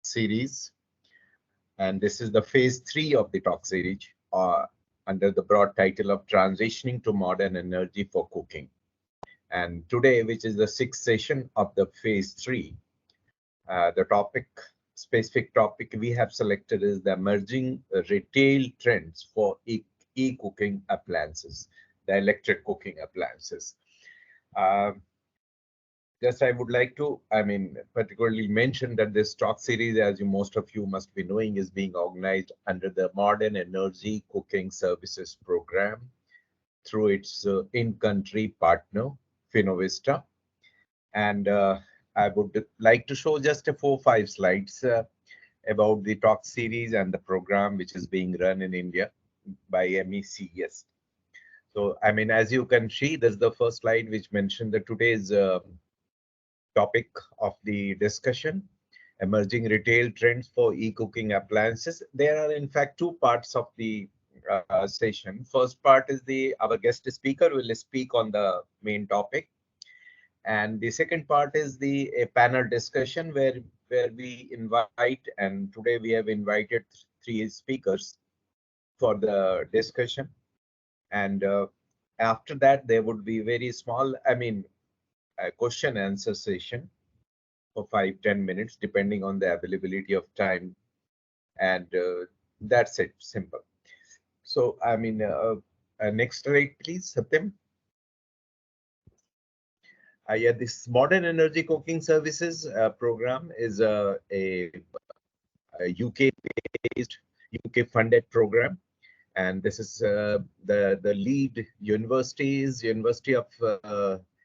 series, and this is the phase 3 of the talk series under the broad title of Transitioning to Modern Energy for Cooking. And today, which is the sixth session of the phase 3, the specific topic we have selected is the emerging retail trends for e-cooking appliances, the electric cooking appliances. Uh, Just I would like to, particularly mention that this talk series, as most of you must be knowing, is being organized under the Modern Energy Cooking Services Program through its in-country partner, Finovista. And I would like to show just 4 or 5 slides about the talk series and the program which is being run in India by MECS. So, as you can see, this is the first slide which mentioned that today's topic of the discussion, emerging retail trends for e-cooking appliances. There are in fact 2 parts of the session. First part is our guest speaker will speak on the main topic, and the second part is a panel discussion where we invite, and today we have invited 3 speakers for the discussion, and after that there would be very small a question answer session for 5-10 minutes, depending on the availability of time. And that's it, simple. So, next slide, please, Satyam. Yeah, this Modern Energy Cooking Services program is a UK-based, UK-funded program. And this is the lead university is University of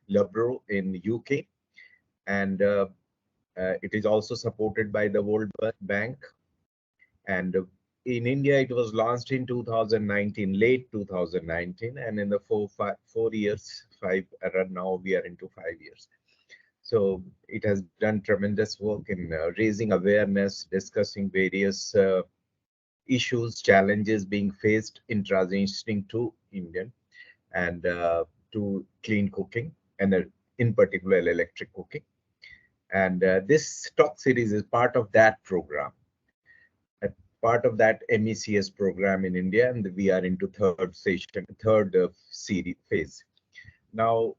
Loughborough in UK. And it is also supported by the World Bank. And in India, it was launched in 2019, late 2019. And in the 4 years, now we are into 5 years. So it has done tremendous work in raising awareness, discussing various issues, challenges being faced in transitioning to Indian and to clean cooking, and in particular electric cooking. And this talk series is part of that program, part of that MECS program in India, and we are into third series phase. Now,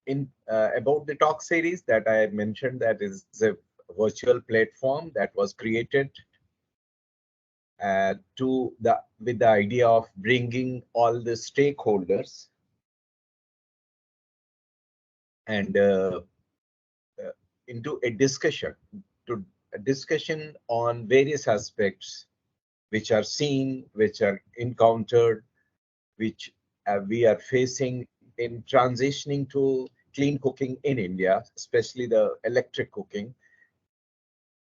in about the talk series that I mentioned, that is a virtual platform that was created with the idea of bringing all the stakeholders and into a discussion on various aspects which are seen, which are encountered, which we are facing in transitioning to clean cooking in India, especially the electric cooking,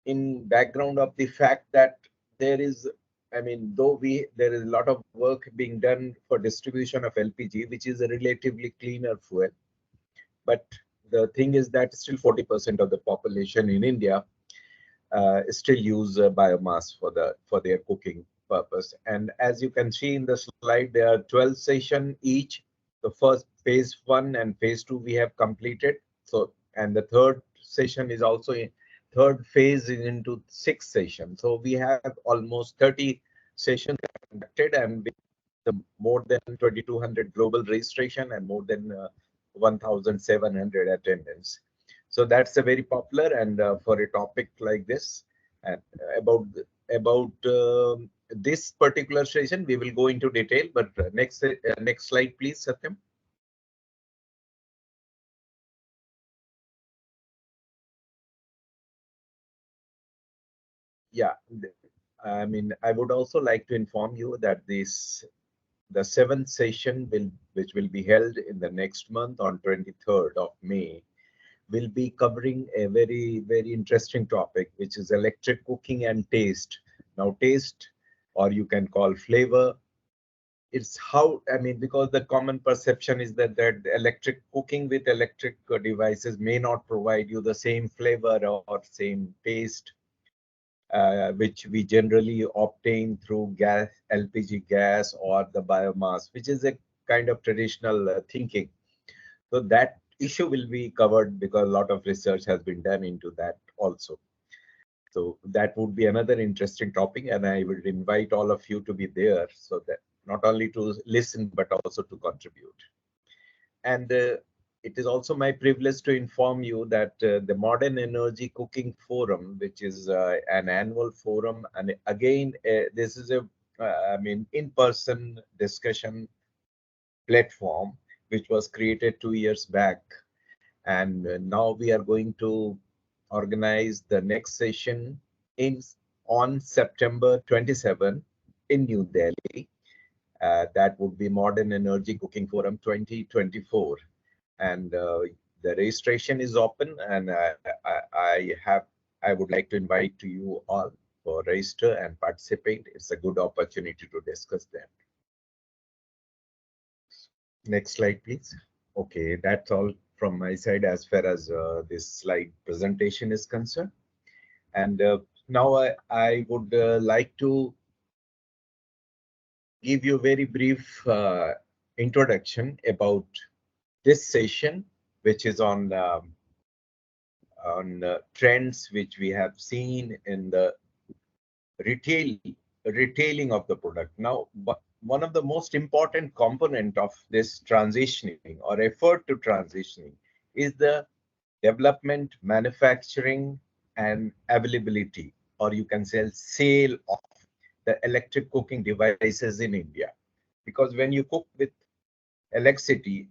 in background of the fact that there is, there is a lot of work being done for distribution of LPG, which is a relatively cleaner fuel. But the thing is that still 40% of the population in India still use biomass for their cooking purpose. And as you can see in the slide, there are 12 sessions each. The first phase 1 and phase 2 we have completed. So, and the third session is also third phase is into 6 sessions. So we have almost 30 sessions conducted, and with more than 2,200 global registration and more than 1,700 attendance. So that's a very popular, and for a topic like this, and about this particular session, we will go into detail. But next slide, please, Satyam. Yeah, I would also like to inform you that the 7th session which will be held in the next month on 23rd of May, will be covering a very, very interesting topic, which is electric cooking and taste. Now, taste, or you can call flavor, it's how, because the common perception is that electric cooking with electric devices may not provide you the same flavor or same taste, which we generally obtain through gas, LPG gas, or the biomass, which is a kind of traditional thinking. So that issue will be covered because a lot of research has been done into that also. So that would be another interesting topic, and I would invite all of you to be there so that not only to listen but also to contribute. And it is also my privilege to inform you that the Modern Energy Cooking Forum, which is an annual forum, and again, this is a, in-person discussion platform which was created 2 years back, and now we are going to organize the next session in on September 27 in New Delhi. That would be Modern Energy Cooking Forum 2024, and the registration is open, and I would like to invite to you all for register and participate. It's a good opportunity to discuss that. Next slide, please. Okay, that's all from my side as far as this slide presentation is concerned. And now I would like to give you a very brief introduction about this session, which is on trends which we have seen in the retail retailing of the product. Now, one of the most important component of this transitioning or effort to transitioning is the development, manufacturing, and availability, or you can say sale of the electric cooking devices in India. Because when you cook with electricity,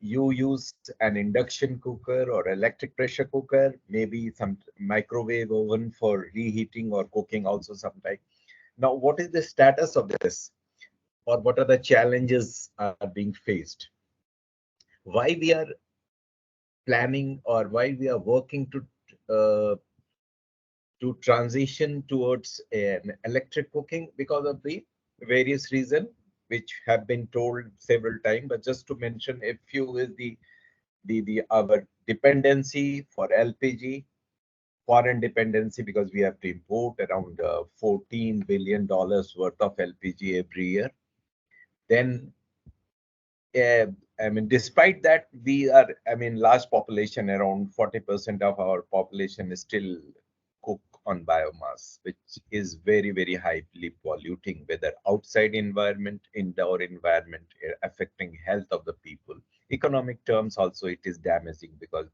you use an induction cooker or electric pressure cooker, maybe some microwave oven for reheating or cooking also sometimes. Now, what is the status of this, or what are the challenges are being faced? Why we are planning, or why we are working to transition towards an electric cooking? Because of the various reasons which have been told several times, but just to mention a few is the our dependency for LPG, foreign dependency, because we have to import around $14 billion worth of LPG every year. Then, despite that, we are, large population, around 40% of our population is still cook on biomass, which is very, very highly polluting, whether outside environment, indoor environment, affecting health of the people. Economic terms also, it is damaging because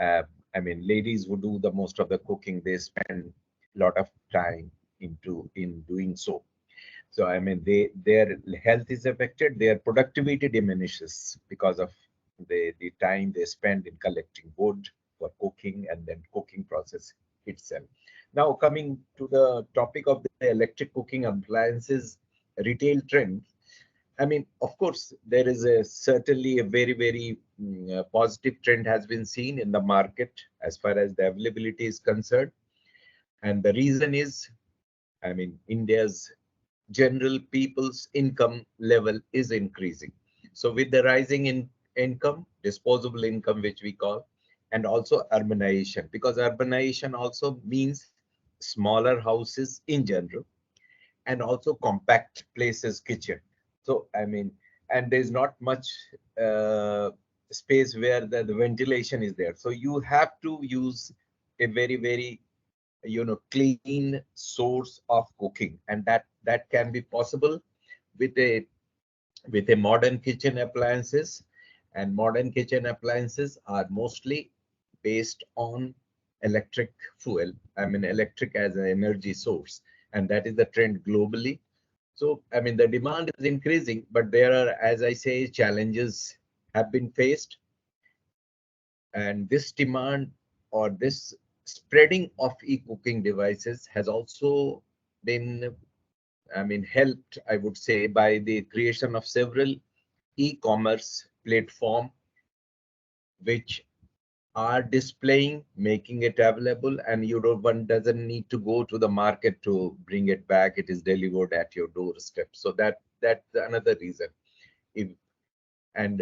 uh, ladies who do the most of the cooking, they spend a lot of time in doing so. So their health is affected, their productivity diminishes because of the time they spend in collecting wood for cooking and then cooking process itself. Now coming to the topic of the electric cooking appliances retail trend. Of course, there is certainly a very, very positive trend has been seen in the market as far as the availability is concerned. And the reason is, India's general people's income level is increasing. So with the rising in income, disposable income, which we call, and also urbanization, because urbanization also means smaller houses in general, and also compact places, kitchen. So and there's not much uh, space where the ventilation is there. So you have to use a very, very clean source of cooking, and that can be possible with a modern kitchen appliances. And modern kitchen appliances are mostly based on electric fuel, electric as an energy source, and that is the trend globally. So the demand is increasing, but there are, as I say, challenges have been faced. And this demand, or this spreading of e-cooking devices, has also been helped, I would say, by the creation of several e-commerce platform which are displaying, making it available, and one doesn't need to go to the market to bring it back. It is delivered at your doorstep. So that's another reason. If and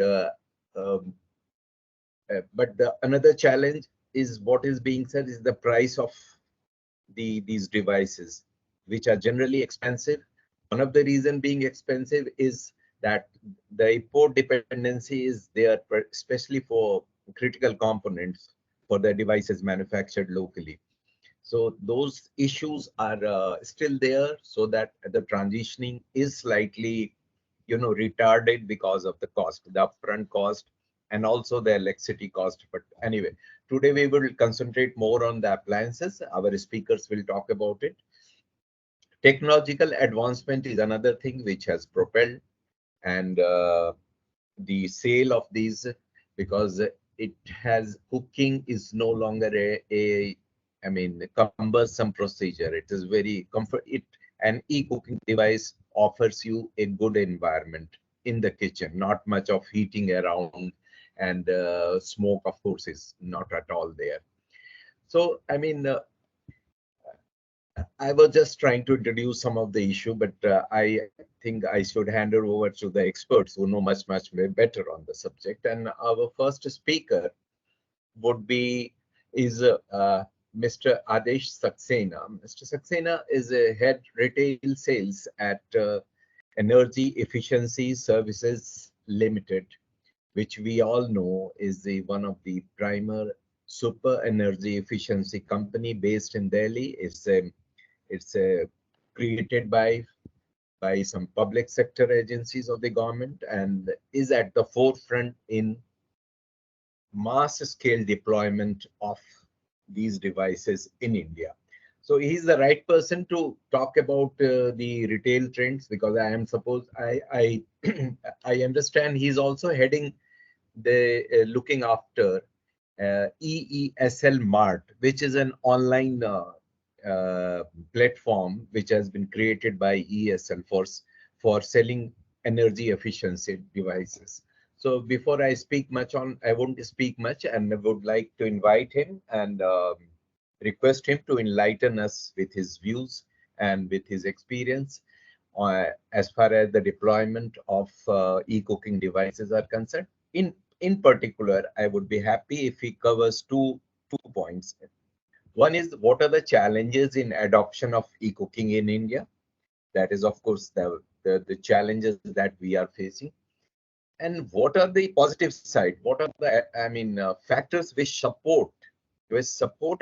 But the another challenge is, what is being said is the price of these devices, which are generally expensive. One of the reason being expensive is that the import dependency is there, especially for critical components for the devices manufactured locally. So those issues are still there, so that the transitioning is slightly, retarded because of the cost, the upfront cost, and also the electricity cost. But anyway, today we will concentrate more on the appliances. Our speakers will talk about it. Technological advancement is another thing which has propelled, and the sale of these, because it has, cooking is no longer a cumbersome procedure. It is very comfort. An e-cooking device offers you a good environment in the kitchen, not much of heating around, and smoke, of course, is not at all there. So, I was just trying to introduce some of the issue, but I think I should hand it over to the experts who know much better on the subject. And our first speaker would be is Mr. Adesh Saxena. Mr. Saxena is a head retail sales at Energy Efficiency Services Limited, which we all know is the one of the primer super energy efficiency company based in Delhi. It's created by some public sector agencies of the government, and is at the forefront in mass scale deployment of these devices in India. So he's the right person to talk about the retail trends, because I am suppose I I understand he's also heading the looking after EESL Mart, which is an online platform which has been created by ESL for selling energy efficiency devices. So before I won't speak much, and I would like to invite him and request him to enlighten us with his views and with his experience as far as the deployment of e-cooking devices are concerned. In particular, I would be happy if he covers two points. One is, what are the challenges in adoption of e-cooking in India? That is, of course, the challenges that we are facing. And what are the positive side? What are the factors which support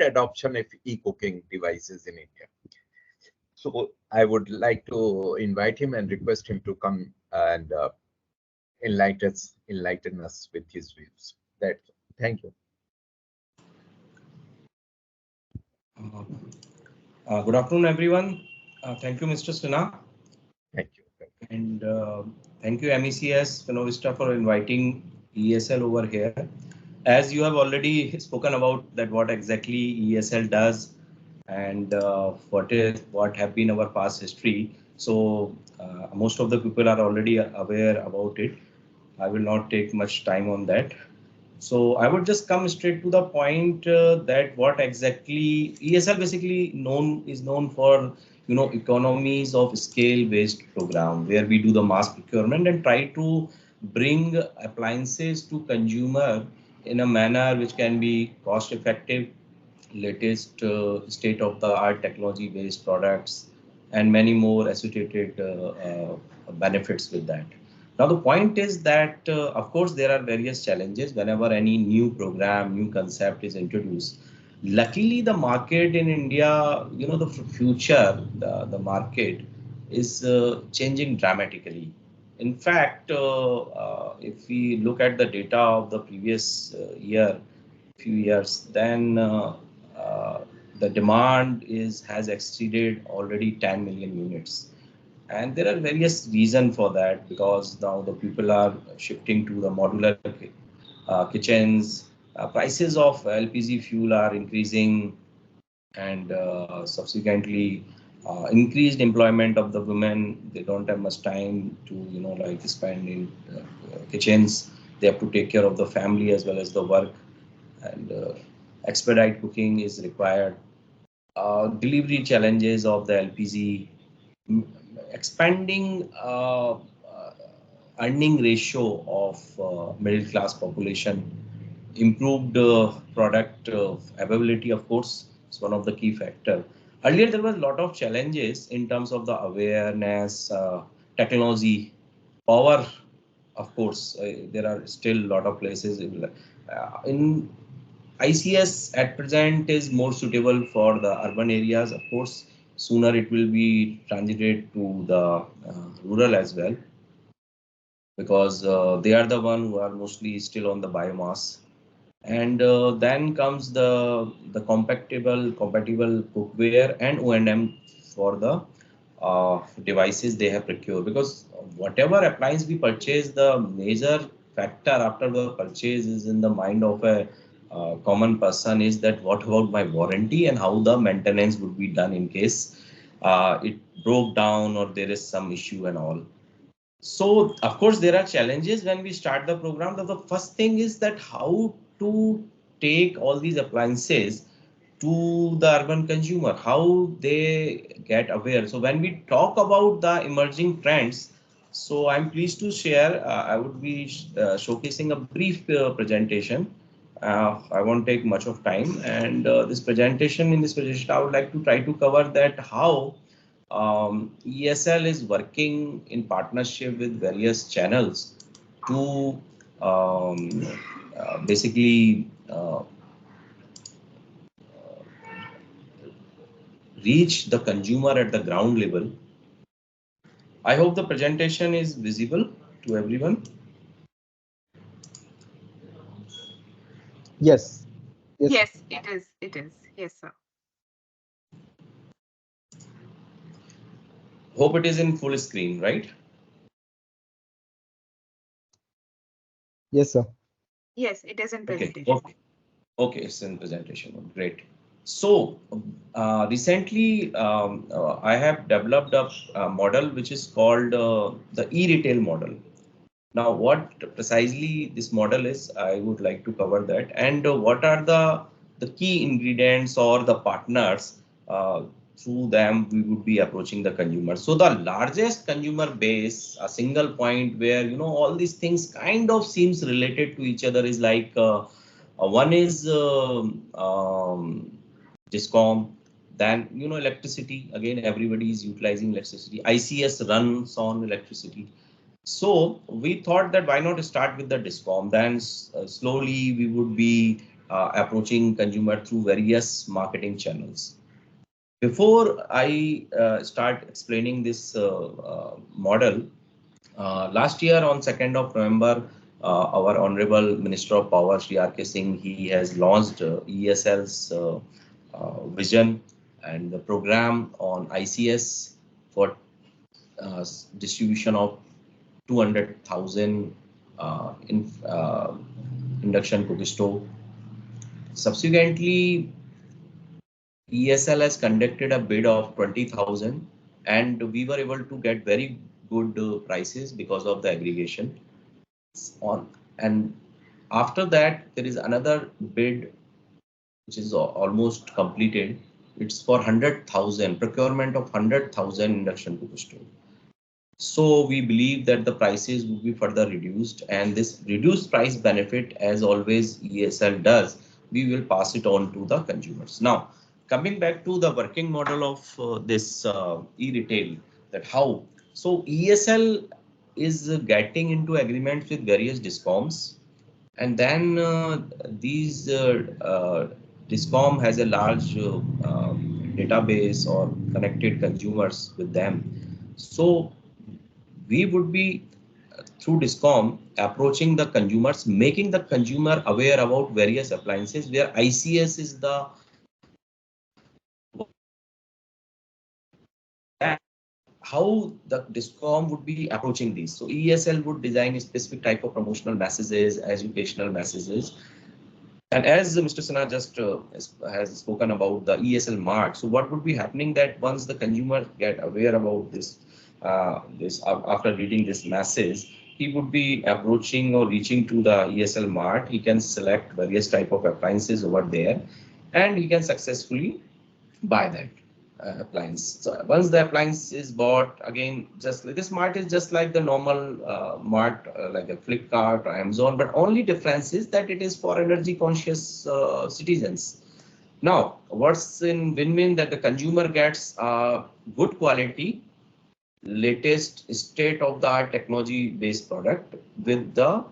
adoption of e-cooking devices in India? So I would like to invite him and request him to come and enlighten us with his views. Thank you. Good afternoon, everyone. Thank you, Mr. Sinha. Thank you. And thank you, MECS Finovista, for inviting ESL over here. As you have already spoken about that, what exactly ESL does, and what have been our past history. So most of the people are already aware about it. I will not take much time on that. So I would just come straight to the point that what exactly ESL basically known for, economies of scale based program, where we do the mass procurement and try to bring appliances to consumer in a manner which can be cost effective, latest state of the art technology based products, and many more associated benefits with that. Now, the point is that, of course, there are various challenges whenever any new program, new concept is introduced. Luckily, the market in India, the future, the market is changing dramatically. In fact, if we look at the data of the previous few years, then uh, the demand has exceeded already 10 million units. And there are various reasons for that, because now the people are shifting to the modular kitchens. Prices of LPG fuel are increasing, and subsequently increased employment of the women. They don't have much time to like spend in kitchens. They have to take care of the family as well as the work, and expedite cooking is required. Delivery challenges of the LPG, expanding earning ratio of middle class population, improved product availability, of course, is one of the key factor. Earlier, there was a lot of challenges in terms of the awareness, technology, power. Of course, there are still a lot of places in ICS at present is more suitable for the urban areas. Of course, sooner it will be transited to the rural as well, because they are the one who are mostly still on the biomass. And then comes the compatible cookware and O&M for the devices they have procured, because whatever appliance we purchase, the major factor after the purchase is in the mind of a common person is that what about my warranty and how the maintenance would be done in case it broke down or there is some issue and all. So of course there are challenges when we start the program. The first thing is that how to take all these appliances to the urban consumer, how they get aware. So when we talk about the emerging trends, so I'm pleased to share, I would be showcasing a brief presentation. I won't take much of time, and in this presentation, I would like to try to cover that how ESL is working in partnership with various channels to basically reach the consumer at the ground level. I hope the presentation is visible to everyone. Yes. Yes, sir. Yes, it is. It is. Yes, sir. Hope it is in full screen, right? Yes, sir. Yes, it is in Okay. presentation. Okay. Okay, it's in presentation. Great. So recently, I have developed a model which is called the e-retail model. Now, what precisely this model is, I would like to cover that, and what are the key ingredients or the partners through them we would be approaching the consumer. So the largest consumer base, a single point where all these things kind of seems related to each other is like one is discom, then electricity. Again, everybody is utilizing electricity. ICS runs on electricity. So we thought that why not start with the discom, then slowly we would be approaching consumer through various marketing channels. Before I start explaining this model, last year on 2nd of November, our Honorable Minister of Power, Shri R.K. Singh, he has launched ESL's vision and the program on ICS for distribution of 200,000 induction cooking stove. Subsequently, ESL has conducted a bid of 20,000, and we were able to get very good prices because of the aggregation. On and after that, there is another bid which is almost completed. It's for 100,000 procurement of 100,000 induction cooker stove. So we believe that the prices will be further reduced, and this reduced price benefit, as always ESL does, we will pass it on to the consumers. Now, coming back to the working model of this e-retail, that how, so ESL is getting into agreements with various discoms, and then these discom has a large database or connected consumers with them. So we would be through discom approaching the consumers, making the consumer aware about various appliances where ICS is the how the discom would be approaching these. So ESL would design a specific type of promotional messages, educational messages. And as Mr. Sinha just has spoken about the ESL mark, so what would be happening that once the consumer get aware about this, after reading this message, he would be approaching or reaching to the ESL mart. He can select various type of appliances over there, and he can successfully buy that appliance. So once the appliance is bought, again, just this mart is just like the normal mart, like a Flipkart or Amazon, but only difference is that it is for energy conscious citizens. Now, what's in win-win that the consumer gets good quality, latest state of the art technology based product with the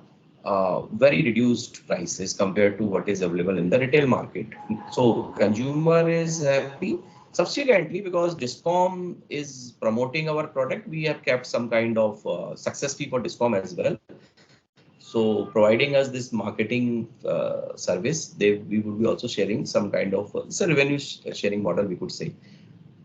very reduced prices compared to what is available in the retail market. So consumer is happy. Subsequently, because Discom is promoting our product, we have kept some kind of success fee for Discom as well. So providing us this marketing service, we would be also sharing some kind of it's a revenue sharing model, we could say.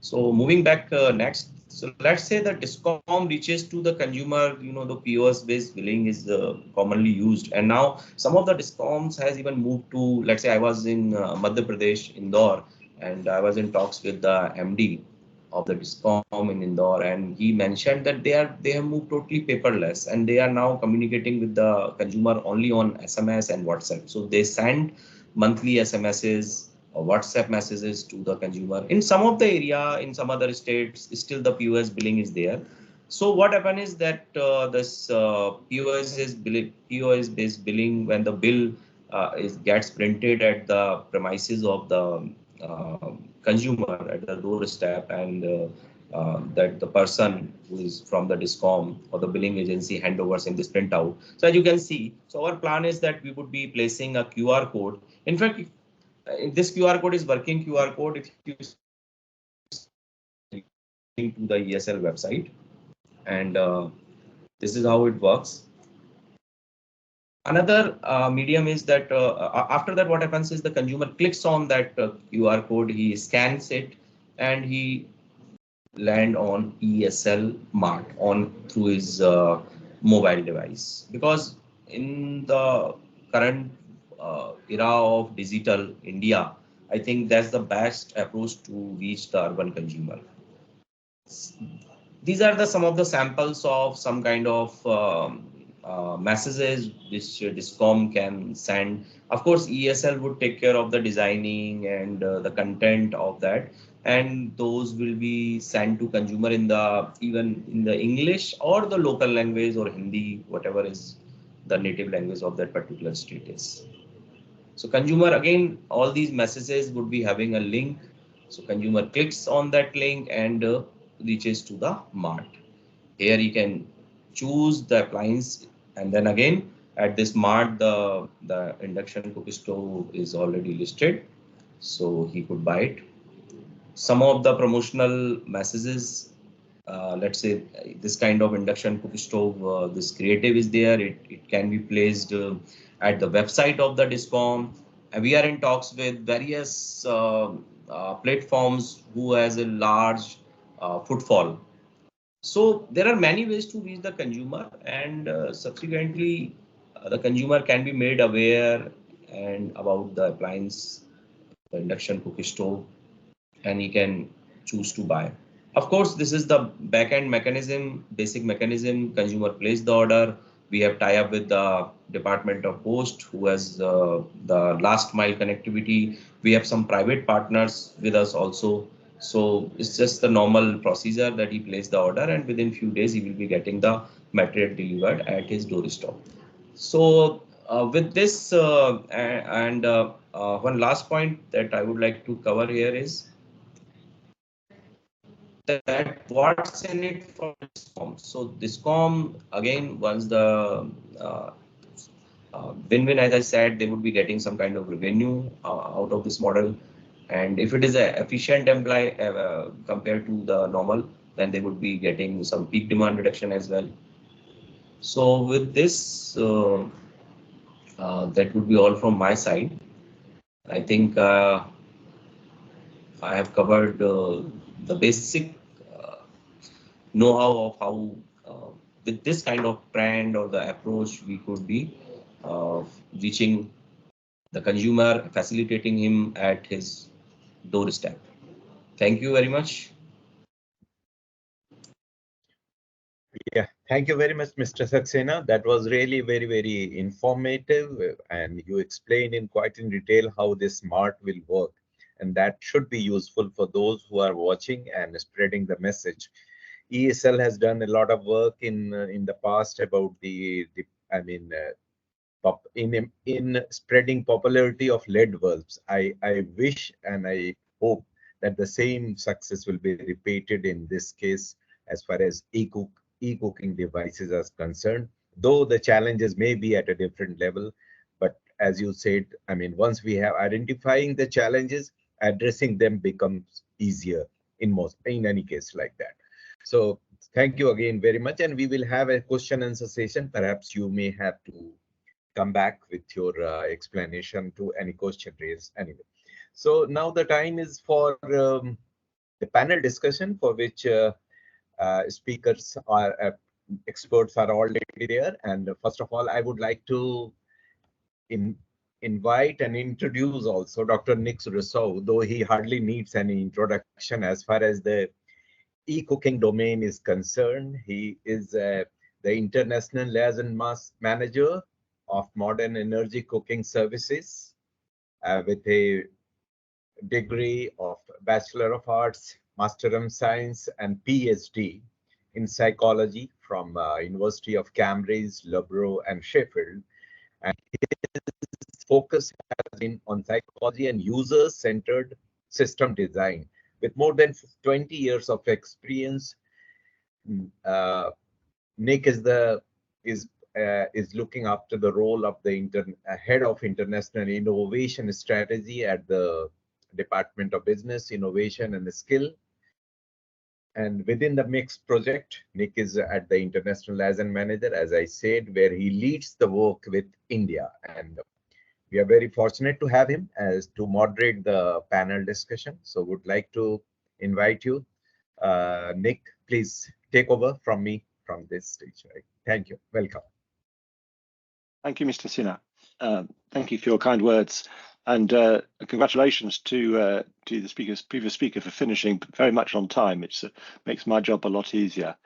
So moving back next, so let's say that Discom reaches to the consumer, the POS based billing is commonly used. And now some of the Discoms has even moved to, let's say I was in Madhya Pradesh, Indore, and I was in talks with the MD of the Discom in Indore, and he mentioned that they have moved totally paperless, and they are now communicating with the consumer only on SMS and WhatsApp. So they send monthly SMSs or WhatsApp messages to the consumer. In some of the area, in some other states, still the POS billing is there. So what happens is that this POS based billing, when the bill gets printed at the premises of the consumer at the doorstep, and that the person who is from the Discom or the billing agency handovers in this printout. So as you can see, so our plan is that we would be placing a QR code. In fact, this QR code is working QR code. If you link to the ESL website, and this is how it works. Another medium is that after that, what happens is the consumer clicks on that QR code, he scans it, and he land on ESL Mart on through his mobile device. Because in the current era of digital India, I think that's the best approach to reach the urban consumer. These are the some of the samples of some kind of messages which Discom can send. Of course, ESL would take care of the designing and the content of that, and those will be sent to consumer in the even in the English or the local language or Hindi, whatever is the native language of that particular state is. So consumer, again, all these messages would be having a link. So consumer clicks on that link and reaches to the mart. Here you can choose the appliance, and then again at this mart the induction cooker stove is already listed, so he could buy it. Some of the promotional messages, let's say this kind of induction cooker stove, this creative is there. It can be placed at the website of the Discom, and we are in talks with various platforms who has a large footfall. So there are many ways to reach the consumer, and subsequently the consumer can be made aware and about the appliance, the induction cooker stove, and he can choose to buy. Of course, this is the back-end mechanism, basic mechanism. Consumer place the order. We have tie up with the Department of Post, who has the last mile connectivity. We have some private partners with us also. So it's just the normal procedure that he placed the order, and within few days he will be getting the material delivered at his doorstep. So with this and one last point that I would like to cover here is that what's in it for Discom. So Discom, again, once the win-win, as I said, they would be getting some kind of revenue out of this model. And if it is an efficient employee compared to the normal, then they would be getting some peak demand reduction as well. So with this, that would be all from my side. I think I have covered the basic know-how of how with this kind of brand or the approach we could be uh, reaching the consumer, facilitating him at his doorstep. Thank you very much. Yeah, thank you very much, Mr. Saxena. That was really very informative, and you explained in quite in detail how this smart will work, and that should be useful for those who are watching and spreading the message. ESL has done a lot of work in the past about the I mean in spreading popularity of LED bulbs. I wish and I hope that the same success will be repeated in this case as far as e-cooking devices are concerned. though the challenges may be at a different level. But as you said, I mean, once we have identifying the challenges, addressing them becomes easier in any case like that. So thank you again very much, and we will have a question and answer session. Perhaps you may have to come back with your explanation to any question raised anyway. So now the time is for the panel discussion, for which speakers are experts are already there. And first of all, I would like to invite and introduce also Dr. Nick Rousseau, though he hardly needs any introduction as far as the eCooking domain is concerned. He is the International Liaison Manager of Modern Energy Cooking Services with a degree of Bachelor of Arts, Master of Science, and PhD in Psychology from University of Cambridge, Loughborough, and Sheffield. And his focus has been on psychology and user-centered system design. With more than 20 years of experience, Nick is looking after the role of the head of international innovation strategy at the Department of Business, Innovation and Skill. And within the MECS project, Nick is at the International Liaison Manager, as I said, where he leads the work with India. And we are very fortunate to have him as to moderate the panel discussion. So would like to invite you, Nick, please take over from me from this stage. Right? Thank you. Welcome. Thank you, Mr. Sinha. Thank you for your kind words, and congratulations to the previous speaker for finishing very much on time. It makes my job a lot easier.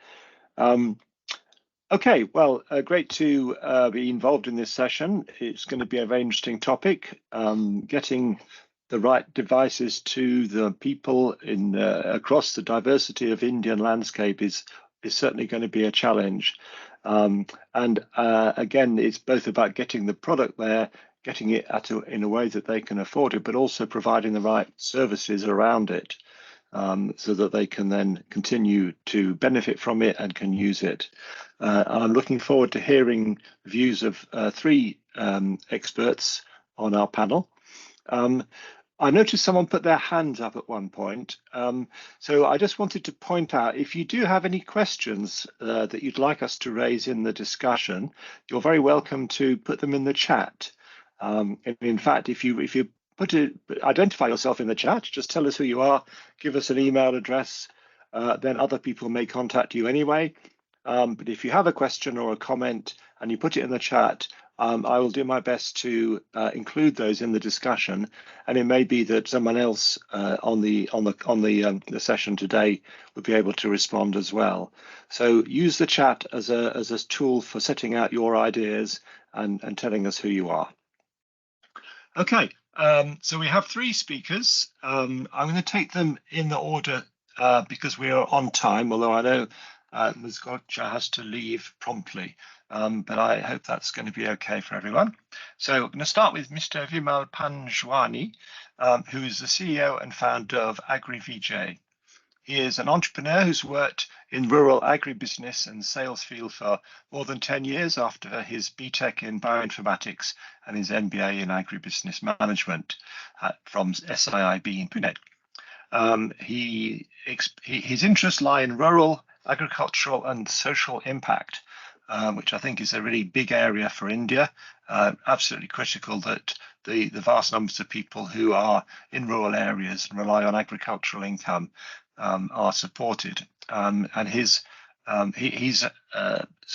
Okay, well, great to be involved in this session. It's going to be a very interesting topic. Getting the right devices to the people in across the diversity of Indian landscape is certainly going to be a challenge. Again, it's both about getting the product there, getting it in a way that they can afford it, but also providing the right services around it so that they can then continue to benefit from it and can use it. I'm looking forward to hearing views of three experts on our panel. I noticed someone put their hands up at one point. So I just wanted to point out, if you do have any questions that you'd like us to raise in the discussion, you're very welcome to put them in the chat. In fact, if you identify yourself in the chat, just tell us who you are, give us an email address, then other people may contact you anyway. But if you have a question or a comment and you put it in the chat, I will do my best to include those in the discussion, and it may be that someone else on the session today would be able to respond as well. So use the chat as a tool for setting out your ideas and telling us who you are. Okay, so we have three speakers. I'm going to take them in the order because we are on time, although I know Ms. Gotcha has to leave promptly, but I hope that's going to be okay for everyone. So I'm going to start with Mr. Vimal Panjwani, who is the CEO and founder of AgriVJ. He is an entrepreneur who's worked in rural agribusiness and sales field for more than 10 years after his BTEC in bioinformatics and his MBA in agribusiness management from SIIB in Pune. His interests lie in rural, agricultural and social impact, which I think is a really big area for India. Absolutely critical that the vast numbers of people who are in rural areas and rely on agricultural income are supported. And he's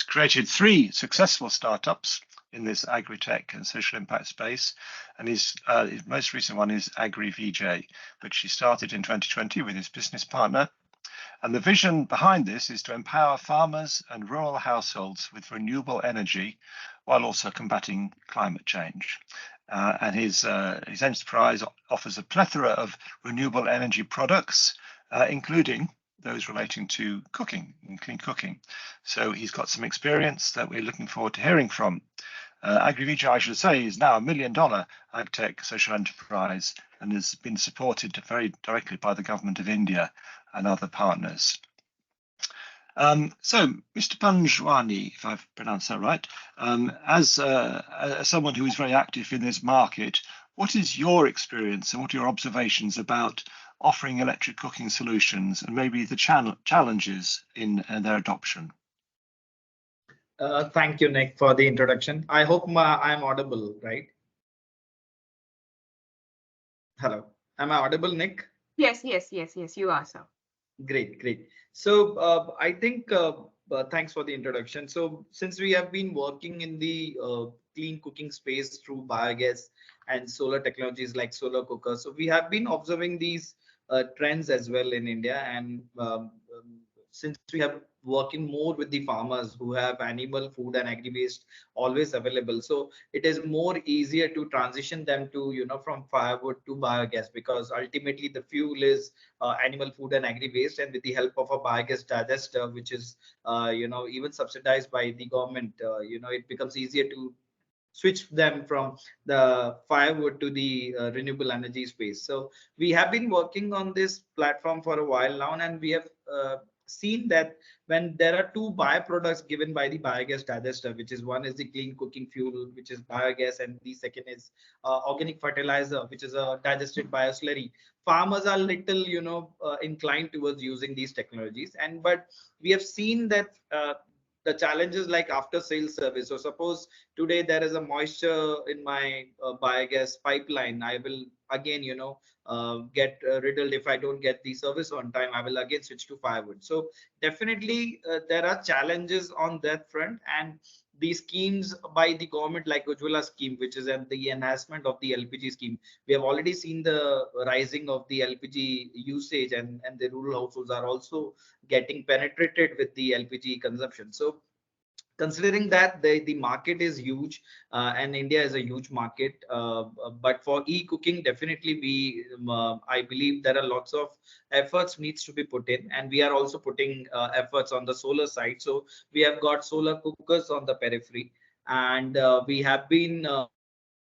created 3 successful startups in this agri-tech and social impact space, and his most recent one is AgriVJ, which he started in 2020 with his business partner. And the vision behind this is to empower farmers and rural households with renewable energy while also combating climate change. And his enterprise offers a plethora of renewable energy products, including those relating to cooking and clean cooking. So he's got some experience that we're looking forward to hearing from. AgriVJ, I should say, is now $1 million ag-tech social enterprise and has been supported very directly by the government of India and other partners. So, Mr. Panjwani, if I've pronounced that right, as someone who is very active in this market, what is your experience and what are your observations about offering electric cooking solutions and maybe the challenges in their adoption? Thank you, Nick, for the introduction. I hope I'm audible, right? Hello, am I audible, Nick? Yes, yes, yes, yes, you are, sir. Great, great. So I think thanks for the introduction. So since we have been working in the clean cooking space through biogas and solar technologies like solar cookers, so we have been observing these trends as well in India. And since we have working more with the farmers who have animal food and agri waste always available, so it is more easier to transition them to, you know, from firewood to biogas, because ultimately the fuel is animal food and agri waste, and with the help of a biogas digester, which is you know, even subsidized by the government, you know, it becomes easier to switch them from the firewood to the renewable energy space. So we have been working on this platform for a while now, and we have seen that when there are two byproducts given by the biogas digester, which is one is the clean cooking fuel, which is biogas, and the second is organic fertilizer, which is a digested bioslurry. Farmers are little, you know, inclined towards using these technologies, and but we have seen that the challenges like after sales service. So suppose today there is a moisture in my biogas pipeline, I will again, you know, get riddled if I don't get the service on time. I will again switch to firewood. So definitely there are challenges on that front, and these schemes by the government like Ujjwala scheme, which is at the enhancement of the LPG scheme, we have already seen the rising of the LPG usage, and the rural households are also getting penetrated with the LPG consumption. So considering that the market is huge, and India is a huge market, but for e-cooking, definitely I believe there are lots of efforts needs to be put in, and we are also putting efforts on the solar side. So we have got solar cookers on the periphery, and we have been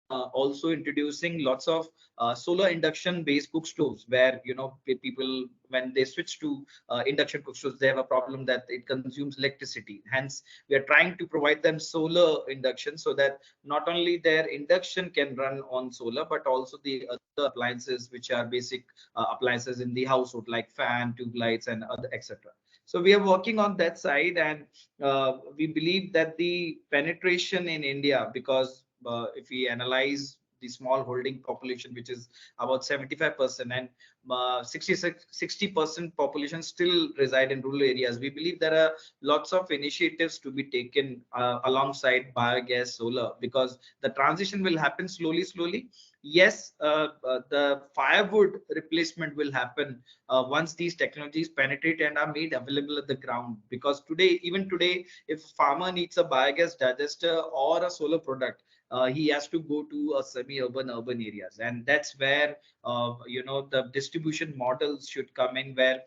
also introducing lots of solar induction based cook stoves, where, you know, people, when they switch to induction cook stoves, they have a problem that it consumes electricity. Hence we are trying to provide them solar induction, so that not only their induction can run on solar, but also the other appliances which are basic appliances in the household, like fan, tube lights, and other etc. So we are working on that side, and we believe that the penetration in India, because if we analyze the small holding population, which is about 75%, and 60% population still reside in rural areas, we believe there are lots of initiatives to be taken alongside biogas solar, because the transition will happen slowly. Yes, the firewood replacement will happen once these technologies penetrate and are made available at the ground. Because today, even today, if farmer needs a biogas digester or a solar product, he has to go to a semi-urban, urban areas, and that's where you know, the distribution models should come in, where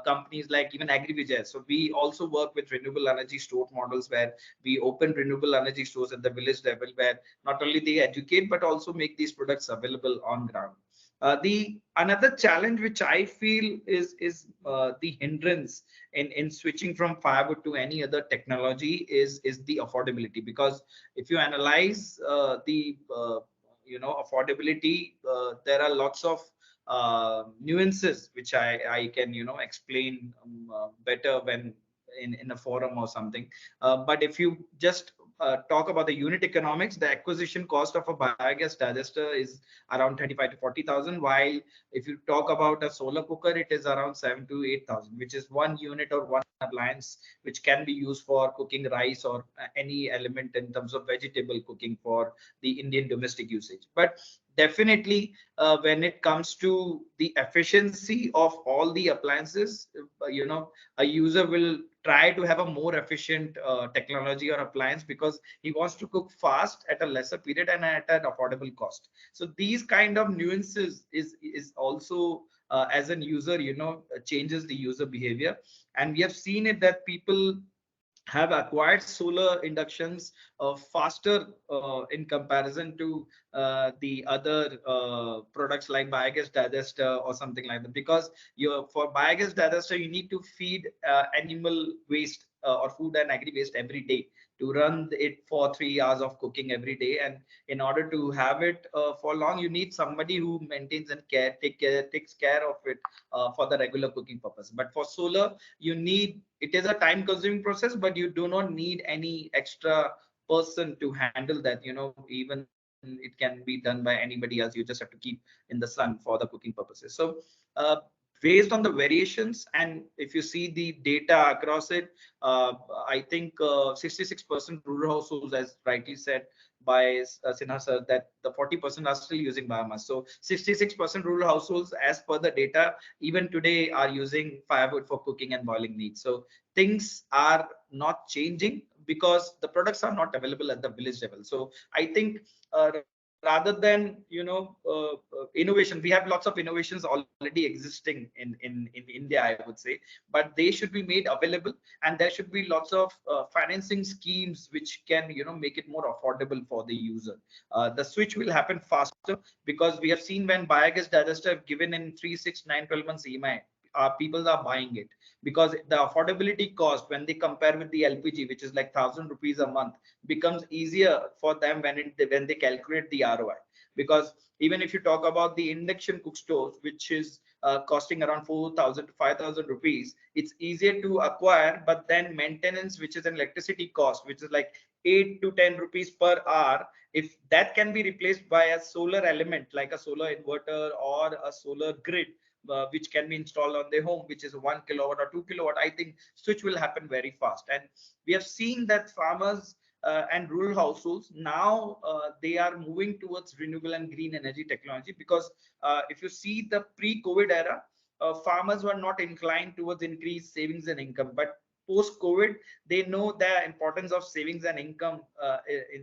companies like even AgriVijay. So we also work with renewable energy store models, where we open renewable energy stores at the village level, where not only they educate but also make these products available on ground. The another challenge which I feel is the hindrance in switching from firewood to any other technology is the affordability. Because if you analyze the you know, affordability, there are lots of nuances which I can, you know, explain better when in a forum or something. But if you just talk about the unit economics, the acquisition cost of a biogas digester is around 35 to 40,000, while if you talk about a solar cooker, it is around 7 to 8,000, which is one unit or one appliance which can be used for cooking rice or any element in terms of vegetable cooking for the Indian domestic usage. But definitely when it comes to the efficiency of all the appliances, you know, a user will try to have a more efficient technology or appliance, because he wants to cook fast at a lesser period and at an affordable cost. So these kind of nuances is also as an user, you know, changes the user behavior. And we have seen it that people have acquired solar inductions faster in comparison to the other products like biogas digester or something like that, because for biogas digester you need to feed animal waste or food and agri waste every day to run it for 3 hours of cooking every day, and in order to have it for long, you need somebody who maintains and takes care of it for the regular cooking purpose. But for solar, you need, it is a time consuming process, but you do not need any extra person to handle that. Even it can be done by anybody else. You just have to keep in the sun for the cooking purposes. So uh, based on the variations, and if you see the data across it, I think 66% rural households, as rightly said by Sinha sir, that the 40% are still using biomass. So 66% rural households, as per the data, even today are using firewood for cooking and boiling needs. So things are not changing because the products are not available at the village level. So I think rather than innovation, we have lots of innovations already existing in India, I would say, but they should be made available, and there should be lots of financing schemes which can make it more affordable for the user. The switch will happen faster because we have seen when biogas digester have given in 3, 6, 9, 12 months EMI, people are buying it because the affordability cost when they compare with the LPG, which is like 1,000 rupees a month, becomes easier for them when they calculate the ROI. Because even if you talk about the induction cook stoves, which is costing around 4,000 to 5,000 rupees, it's easier to acquire, but then maintenance, which is an electricity cost, which is like 8 to 10 rupees per hour, if that can be replaced by a solar element like a solar inverter or a solar grid, which can be installed on their home, which is 1 kilowatt or 2 kilowatt, I think switch will happen very fast. And we have seen that farmers and rural households now they are moving towards renewable and green energy technology, because if you see the pre-COVID era, farmers were not inclined towards increased savings and income, but post-COVID, they know the importance of savings and income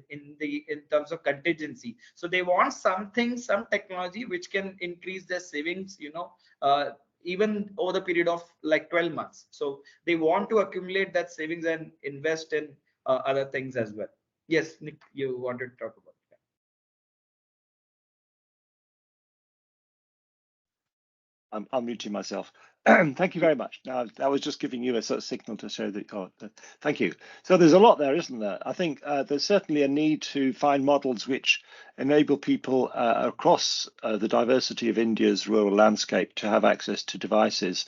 in terms of contingency. So they want some technology which can increase their savings, even over the period of like 12 months. So they want to accumulate that savings and invest in other things as well. Yes, Nick, you wanted to talk about that. I'm muting myself. Thank you very much. Now, I was just giving you a sort of signal to show that. Thank you. So there's a lot there, isn't there? I think there's certainly a need to find models which enable people across the diversity of India's rural landscape to have access to devices.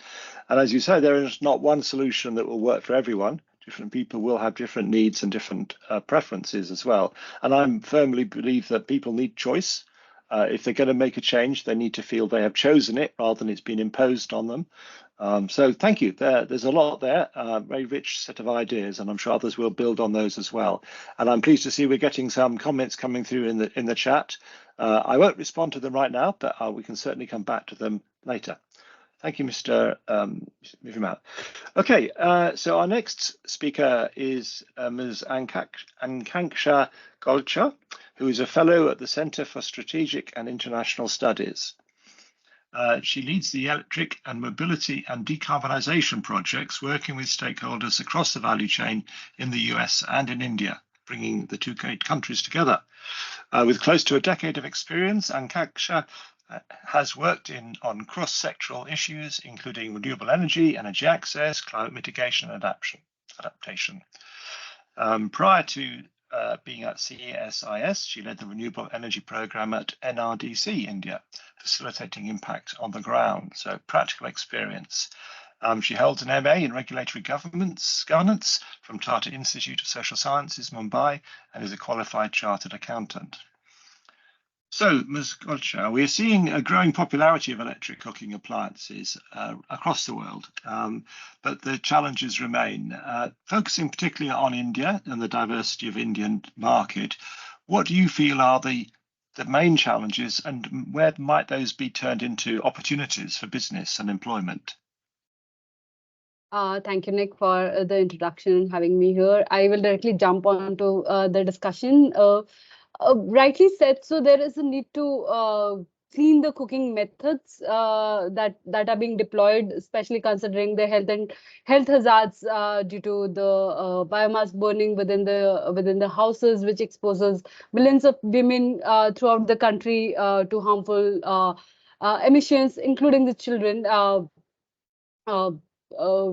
And as you say, there is not one solution that will work for everyone. Different people will have different needs and different preferences as well. And I firmly believe that people need choice. If they're going to make a change, they need to feel they have chosen it rather than it's been imposed on them. So thank you. There's a lot there, very rich set of ideas, and I'm sure others will build on those as well. And I'm pleased to see we're getting some comments coming through in the chat. I won't respond to them right now, but we can certainly come back to them later. Thank you, Mr. Vimal. Okay, so our next speaker is Ms. Ankanksha Golcha, who is a fellow at the Center for Strategic and International Studies. She leads the electric and mobility and decarbonisation projects, working with stakeholders across the value chain in the US and in India, bringing the two great countries together. With close to a decade of experience, Ankanksha has worked on cross-sectoral issues, including renewable energy access, climate mitigation and adaptation. Prior to being at CESIS, she led the renewable energy program at NRDC India, facilitating impact on the ground, so practical experience. She holds an MA in regulatory governance from Tata Institute of Social Sciences, Mumbai, and is a qualified chartered accountant. So, Ms. Golcha, we are seeing a growing popularity of electric cooking appliances across the world, but the challenges remain. Focusing particularly on India and the diversity of Indian market, what do you feel are the main challenges, and where might those be turned into opportunities for business and employment? Thank you, Nick, for the introduction and having me here. I will directly jump onto the discussion. Rightly said, so there is a need to clean the cooking methods that are being deployed, especially considering the health hazards due to the biomass burning within the houses, which exposes millions of women throughout the country to harmful emissions, including the children. Uh, uh,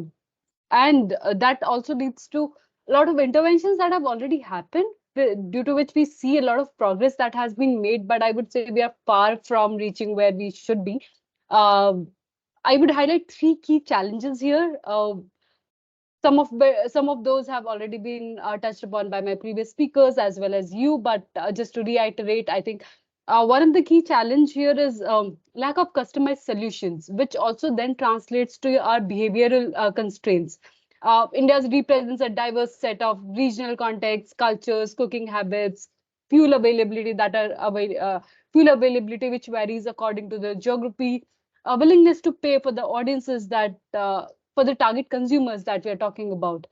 and that also leads to a lot of interventions that have already happened, due to which we see a lot of progress that has been made, but I would say we are far from reaching where we should be. um, I would highlight three key challenges here. Some of those have already been touched upon by my previous speakers as well as you, but just to reiterate, I think one of the key challenge here is lack of customized solutions, which also then translates to our behavioral constraints. India represents a diverse set of regional contexts, cultures, cooking habits, fuel availability fuel availability which varies according to the geography, willingness to pay for the audiences that for the target consumers that we are talking about.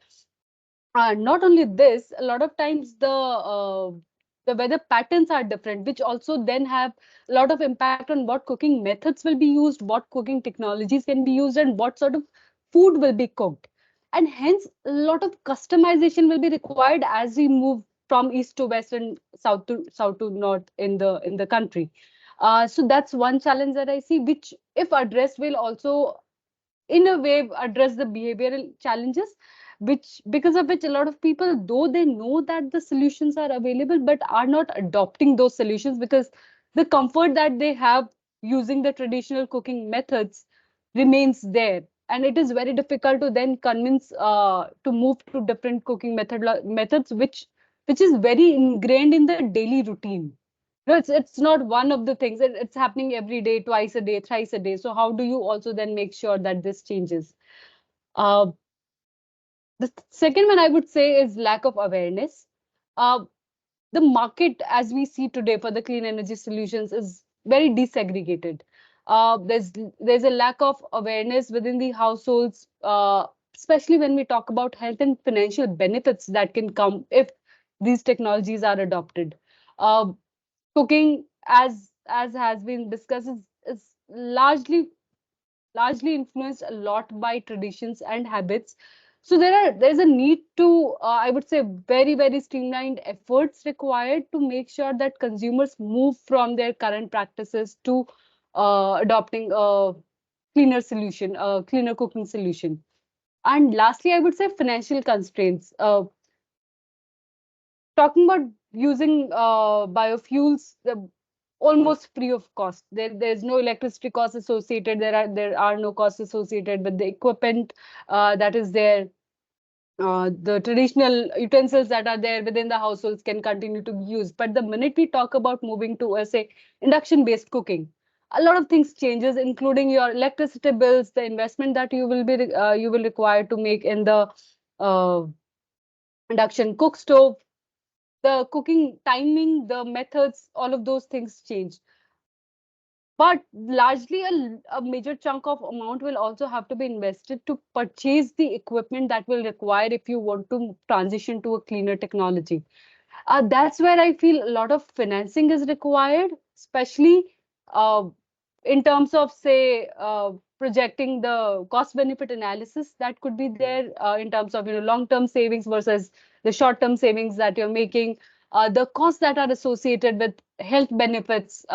Not only this, a lot of times the weather patterns are different, which also then have a lot of impact on what cooking methods will be used, what cooking technologies can be used, and what sort of food will be cooked. And hence, a lot of customization will be required as we move from east to west and south to north in the country. So that's one challenge that I see, which, if addressed, will also in a way address the behavioral challenges, which because of which a lot of people, though they know that the solutions are available, but are not adopting those solutions because the comfort that they have using the traditional cooking methods remains there, and it is very difficult to then convince to move to different cooking methods, which is very ingrained in the daily routine. No, it's not one of the things. It's happening every day, twice a day, thrice a day. So how do you also then make sure that this changes? Uh, the second one I would say is lack of awareness. Uh, the market, as we see today for the clean energy solutions, is very desegregated. There's a lack of awareness within the households, especially when we talk about health and financial benefits that can come if these technologies are adopted. Uh, Cooking, as has been discussed, is largely influenced a lot by traditions and habits. So there's a need to I would say very streamlined efforts required to make sure that consumers move from their current practices to adopting a cleaner cooking solution. And lastly, I would say financial constraints. Talking about using biofuels, almost free of cost. There's no electricity costs associated. There are no costs associated with the equipment that is there. The traditional utensils that are there within the households can continue to be used. But the minute we talk about moving to, say, induction-based cooking, a lot of things changes, including your electricity bills, the investment that you will require to make in the uh, induction cook stove, the cooking timing, the methods, all of those things change. But largely, a major chunk of amount will also have to be invested to purchase the equipment that will require if you want to transition to a cleaner technology. That's where I feel a lot of financing is required, especially uh, in terms of, say, projecting the cost benefit analysis that could be there in terms of long-term savings versus the short-term savings that you're making. The costs that are associated with health benefits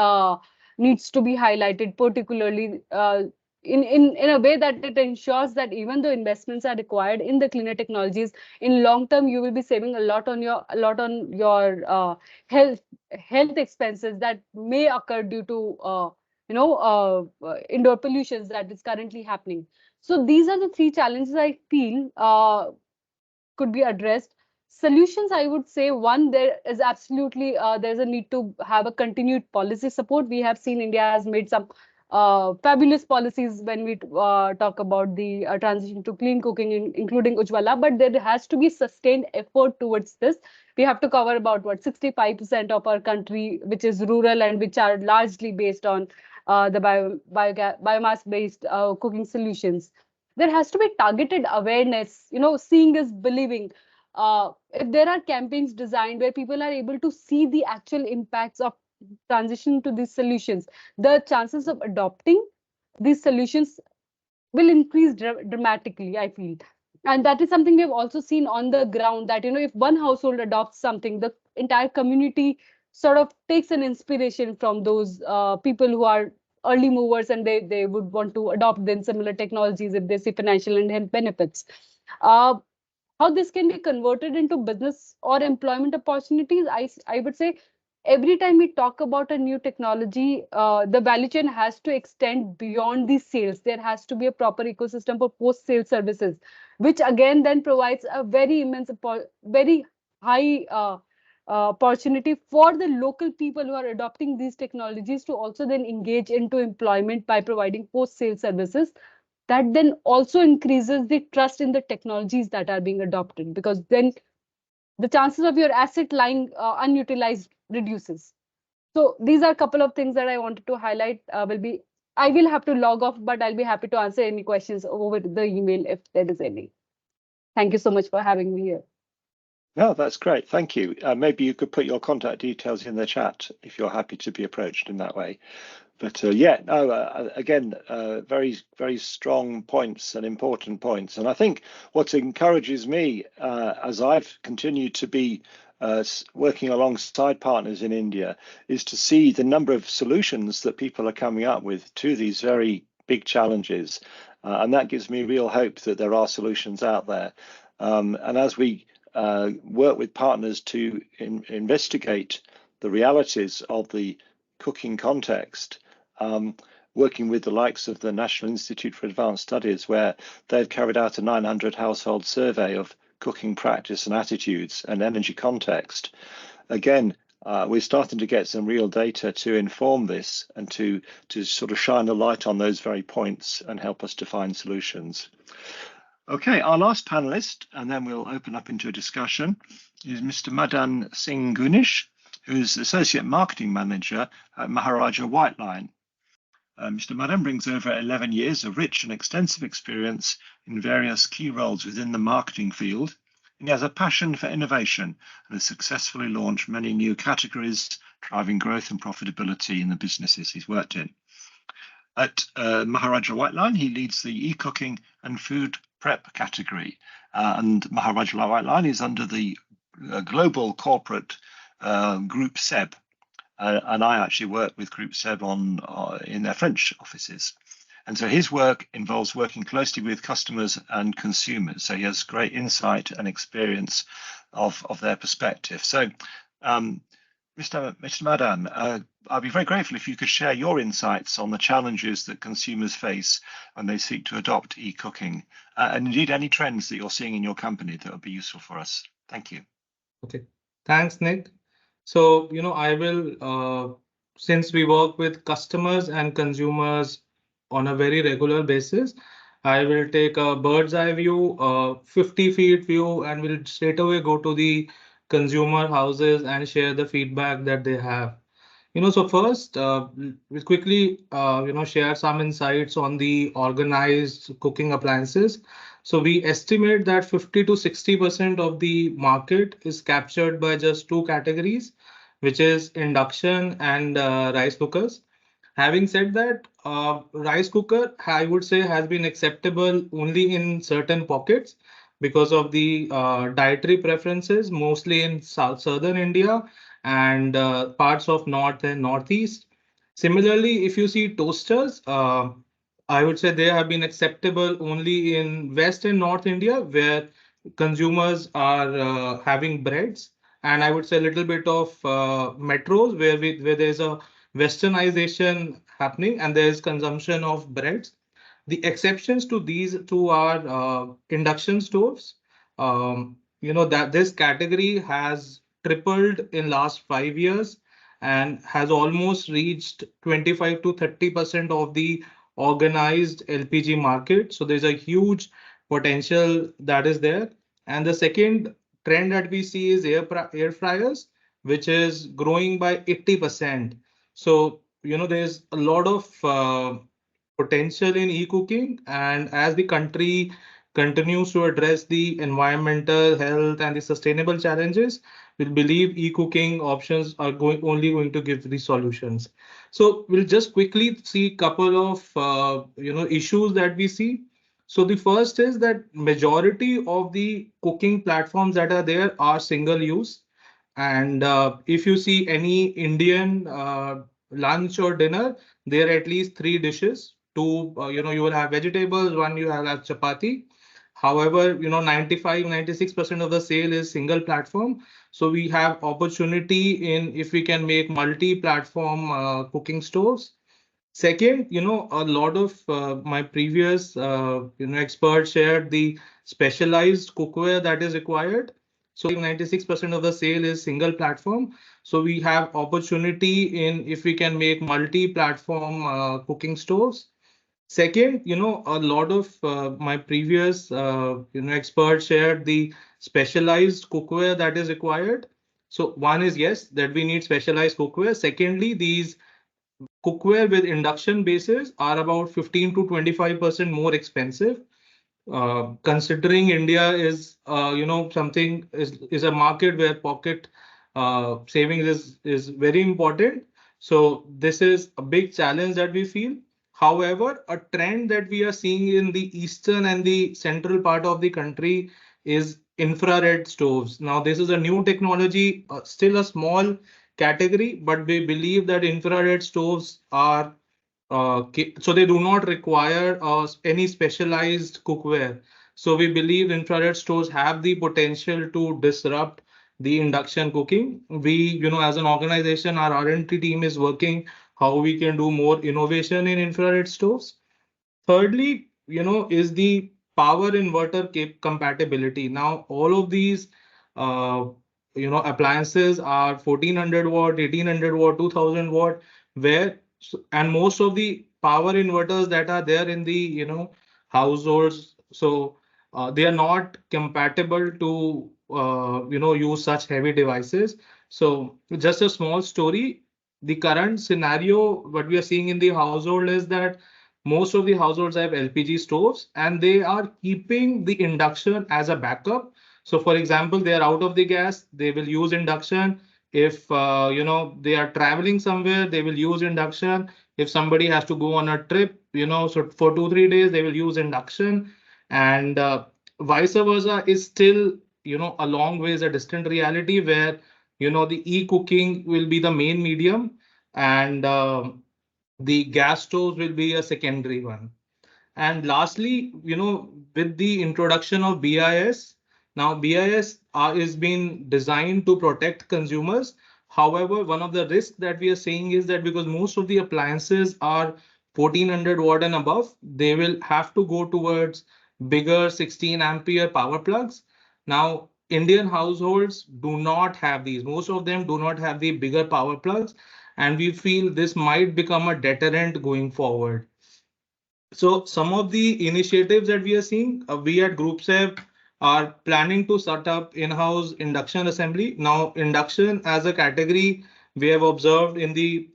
needs to be highlighted, particularly in a way that it ensures that even though investments are required in the cleaner technologies, in long term you will be saving a lot on your health expenses that may occur due to indoor pollutions that is currently happening. So these are the three challenges I feel could be addressed. Solutions, I would say, one, there is absolutely there's a need to have a continued policy support. We have seen India has made some fabulous policies when we talk about the transition to clean cooking, including Ujjwala, but there has to be sustained effort towards this. We have to cover about 65% of our country, which is rural and which are largely based on the biomass based cooking solutions. There has to be targeted awareness. Seeing is believing. If there are campaigns designed where people are able to see the actual impacts of transition to these solutions, the chances of adopting these solutions will increase dramatically, I feel. And that is something we have also seen on the ground, that if one household adopts something, the entire community sort of takes an inspiration from those people who are early movers, and they would want to adopt then similar technologies if they see financial and health benefits. uh, how this can be converted into business or employment opportunities, I would say every time we talk about a new technology, the value chain has to extend beyond the sales. There has to be a proper ecosystem for post sales services, which again then provides a very immense very high opportunity for the local people who are adopting these technologies to also then engage into employment by providing post sales services. That then also increases the trust in the technologies that are being adopted, because then the chances of your asset lying unutilized reduces. So these are a couple of things that I wanted to highlight. I will have to log off, but I'll be happy to answer any questions over the email if there is any. Thank you so much for having me here. No, that's great. Thank you. Maybe you could put your contact details in the chat if you're happy to be approached in that way. But yeah, no, again, very, very strong points and important points. And I think what encourages me as I've continued to be working alongside partners in India is to see the number of solutions that people are coming up with to these very big challenges. And that gives me real hope that there are solutions out there. And as we work with partners to investigate the realities of the cooking context, working with the likes of the National Institute for Advanced Studies, where they've carried out a 900 household survey of cooking practice and attitudes and energy context. Again, we're starting to get some real data to inform this and to sort of shine a light on those very points and help us to find solutions. Okay, our last panelist, and then we'll open up into a discussion, is Mr. Madan Singh Gunish, who's Associate Marketing Manager at Maharaja Whiteline. Mr. Madan brings over 11 years of rich and extensive experience in various key roles within the marketing field, and he has a passion for innovation and has successfully launched many new categories, driving growth and profitability in the businesses he's worked in. At Maharaja Whiteline, he leads the eCooking and food prep category, and Maharaja Whiteline is under the global corporate Group SEB. And I actually work with Group SEB in their French offices. And so his work involves working closely with customers and consumers. So he has great insight and experience of their perspective. So Mr. Madan, I'd be very grateful if you could share your insights on the challenges that consumers face when they seek to adopt e-cooking, and indeed any trends that you're seeing in your company that would be useful for us. Thank you. Okay, thanks, Nick. So, I will, since we work with customers and consumers on a very regular basis, I will take a bird's eye view, 50 feet view, and will straight away go to the consumer houses and share the feedback that they have. So first, we'll quickly, share some insights on the organized cooking appliances. So we estimate that 50 to 60% of the market is captured by just two categories, which is induction and rice cookers. Having said that, rice cooker, I would say, has been acceptable only in certain pockets because of the dietary preferences, mostly in southern India and parts of north and northeast. Similarly, if you see toasters, I would say they have been acceptable only in west and north India, where consumers are having breads, and I would say a little bit of metros where there's a westernization happening and there's consumption of breads. The exceptions to these two are induction stoves. That this category has tripled in last 5 years and has almost reached 25 to 30% of the organized LPG market. So there's a huge potential that is there. And the second trend that we see is air fryers, which is growing by 80%. So, there's a lot of potential in e-cooking, and as the country continues to address the environmental, health, and the sustainable challenges, we believe e-cooking options are only going to give the solutions. So we'll just quickly see a couple of issues that we see. So the first is that majority of the cooking platforms that are there are single use. And if you see any Indian lunch or dinner, there are at least three dishes. Two, you will have vegetables, one you have chapati. However, 95-96% of the sale is single platform. So we have opportunity in if we can make multi-platform cooking stoves. Second, a lot of my previous, experts shared the specialized cookware that is required. So 96% of the sale is single platform. So we have opportunity in if we can make multi-platform cooking stoves. Second, a lot of my previous, experts shared the specialized cookware that is required. So one is yes, that we need specialized cookware. Secondly, these cookware with induction bases are about 15 to 25% more expensive. Considering India is, something is a market where pocket savings is very important. So this is a big challenge that we feel. However, a trend that we are seeing in the eastern and the central part of the country is infrared stoves. Now, this is a new technology, still a small category, but we believe that infrared stoves are so they do not require any specialized cookware. So we believe infrared stoves have the potential to disrupt the induction cooking. We, as an organization, our R&D team is working how we can do more innovation in infrared stoves. Thirdly, is the power inverter compatibility. Now, all of these, uh, appliances are 1400 watt, 1800 watt, 2000 watt, and most of the power inverters that are there in the, households, so they are not compatible to, use such heavy devices. So just a small story. The current scenario, what we are seeing in the household is that most of the households have LPG stoves and they are keeping the induction as a backup. So for example, they are out of the gas, they will use induction. If they are traveling somewhere, they will use induction. If somebody has to go on a trip, so for 2-3 days, they will use induction. And vice versa is still, a long ways a distant reality where, the e-cooking will be the main medium and the gas stoves will be a secondary one. And lastly, with the introduction of BIS, now BIS is being designed to protect consumers. However, one of the risks that we are seeing is that because most of the appliances are 1400 watt and above, they will have to go towards bigger 16 ampere power plugs. Now, Indian households do not have these. Most of them do not have the bigger power plugs, and we feel this might become a deterrent going forward. So some of the initiatives that we are seeing, we at GroupSev are planning to set up in-house induction assembly. Now, induction as a category, we have observed in the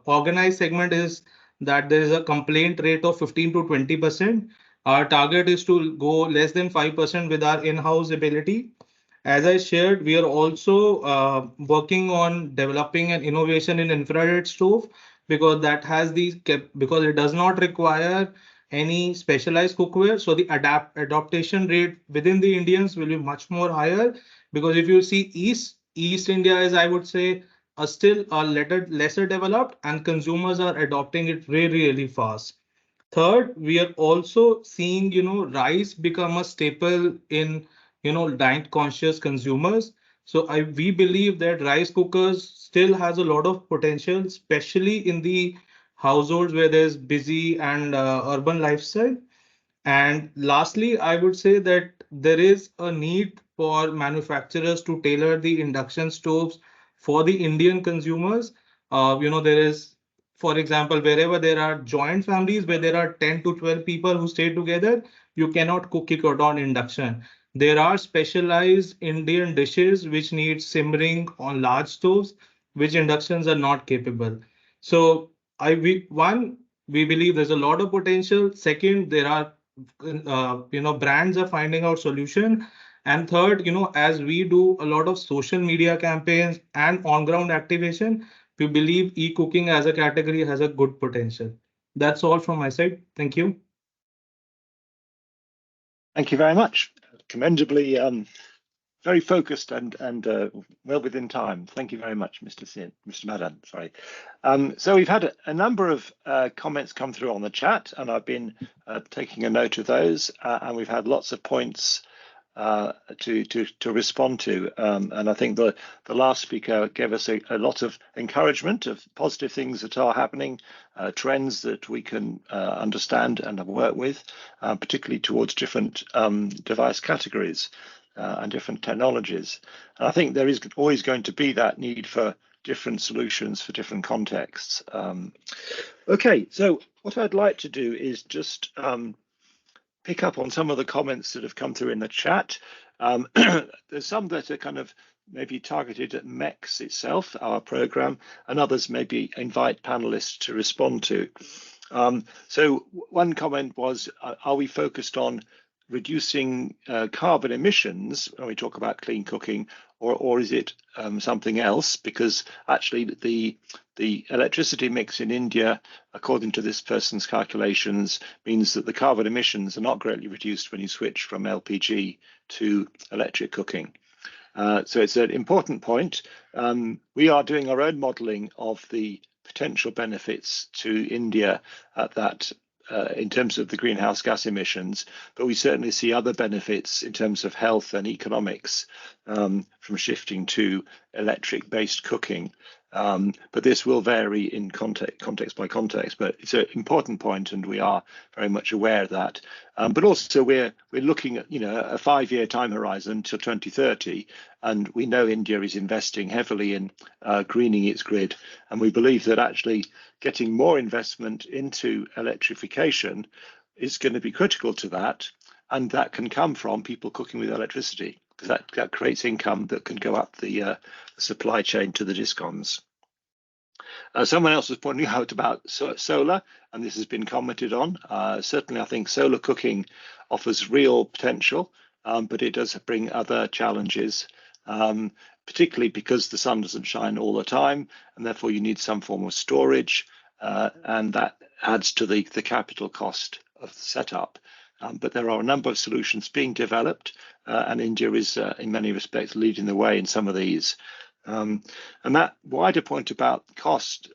organized segment is that there is a complaint rate of 15 to 20%. Our target is to go less than 5% with our in-house ability. As I shared, we are also working on developing an innovation in infrared stove because that has these because it does not require any specialized cookware. So the adaptation rate within the Indians will be much more higher because if you see East India is, I would say, still a lesser developed and consumers are adopting it really, really fast. Third, we are also seeing, rice become a staple in, diet conscious consumers. So we believe that rice cookers still has a lot of potential, especially in the households where there's busy and urban lifestyle. And lastly, I would say that there is a need for manufacturers to tailor the induction stoves for the Indian consumers. There is, for example, wherever there are joint families where there are 10 to 12 people who stay together, you cannot cook it on induction. There are specialized Indian dishes which need simmering on large stoves, which inductions are not capable. So we believe there's a lot of potential. Second, there are brands are finding out solution. And third, as we do a lot of social media campaigns and on-ground activation, we believe e-cooking as a category has a good potential. That's all from my side. Thank you. Thank you very much. Commendably very focused and well within time. Thank you very much, Mr. Madan. Sorry. So we've had a number of comments come through on the chat, and I've been taking a note of those, and we've had lots of points to respond to. And I think the last speaker gave us a lot of encouragement of positive things that are happening, trends that we can understand and work with, particularly towards different device categories and different technologies. And I think there is always going to be that need for different solutions for different contexts. Okay, so what I'd like to do is just pick up on some of the comments that have come through in the chat. There's some that are kind of maybe targeted at MECS itself, our program, and others maybe invite panelists to respond to. So one comment was, are we focused on reducing carbon emissions when we talk about clean cooking, or is it something else? Because actually the electricity mix in India, according to this person's calculations, means that the carbon emissions are not greatly reduced when you switch from LPG to electric cooking. So it's an important point. We are doing our own modelling of the potential benefits to India at that in terms of the greenhouse gas emissions, but we certainly see other benefits in terms of health and economics from shifting to electric-based cooking. But this will vary in context by context, but it's an important point, and we are very much aware of that. But also we're looking at a 5-year time horizon till 2030, and we know India is investing heavily in greening its grid, and we believe that actually getting more investment into electrification is going to be critical to that, and that can come from people cooking with electricity, because that creates income that can go up the supply chain to the discoms. Someone else was pointing out about solar, and this has been commented on. Certainly, I think solar cooking offers real potential, but it does bring other challenges, particularly because the sun doesn't shine all the time, and therefore you need some form of storage, and that adds to the capital cost of the setup. But there are a number of solutions being developed, and India is, in many respects, leading the way in some of these. And that wider point about cost,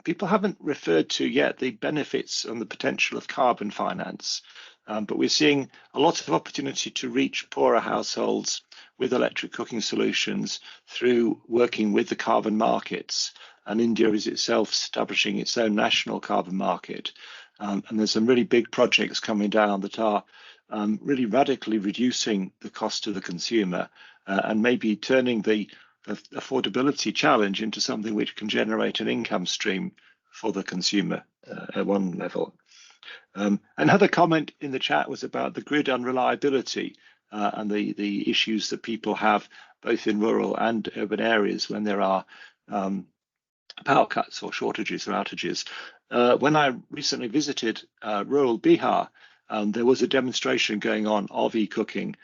people haven't referred to yet the benefits and the potential of carbon finance, but we're seeing a lot of opportunity to reach poorer households with electric cooking solutions through working with the carbon markets. And India is itself establishing its own national carbon market. And there's some really big projects coming down that are really radically reducing the cost to the consumer and maybe turning the affordability challenge into something which can generate an income stream for the consumer at one level. Another comment in the chat was about the grid unreliability and the issues that people have both in rural and urban areas when there are power cuts or shortages or outages. When I recently visited rural Bihar, there was a demonstration going on of e-cooking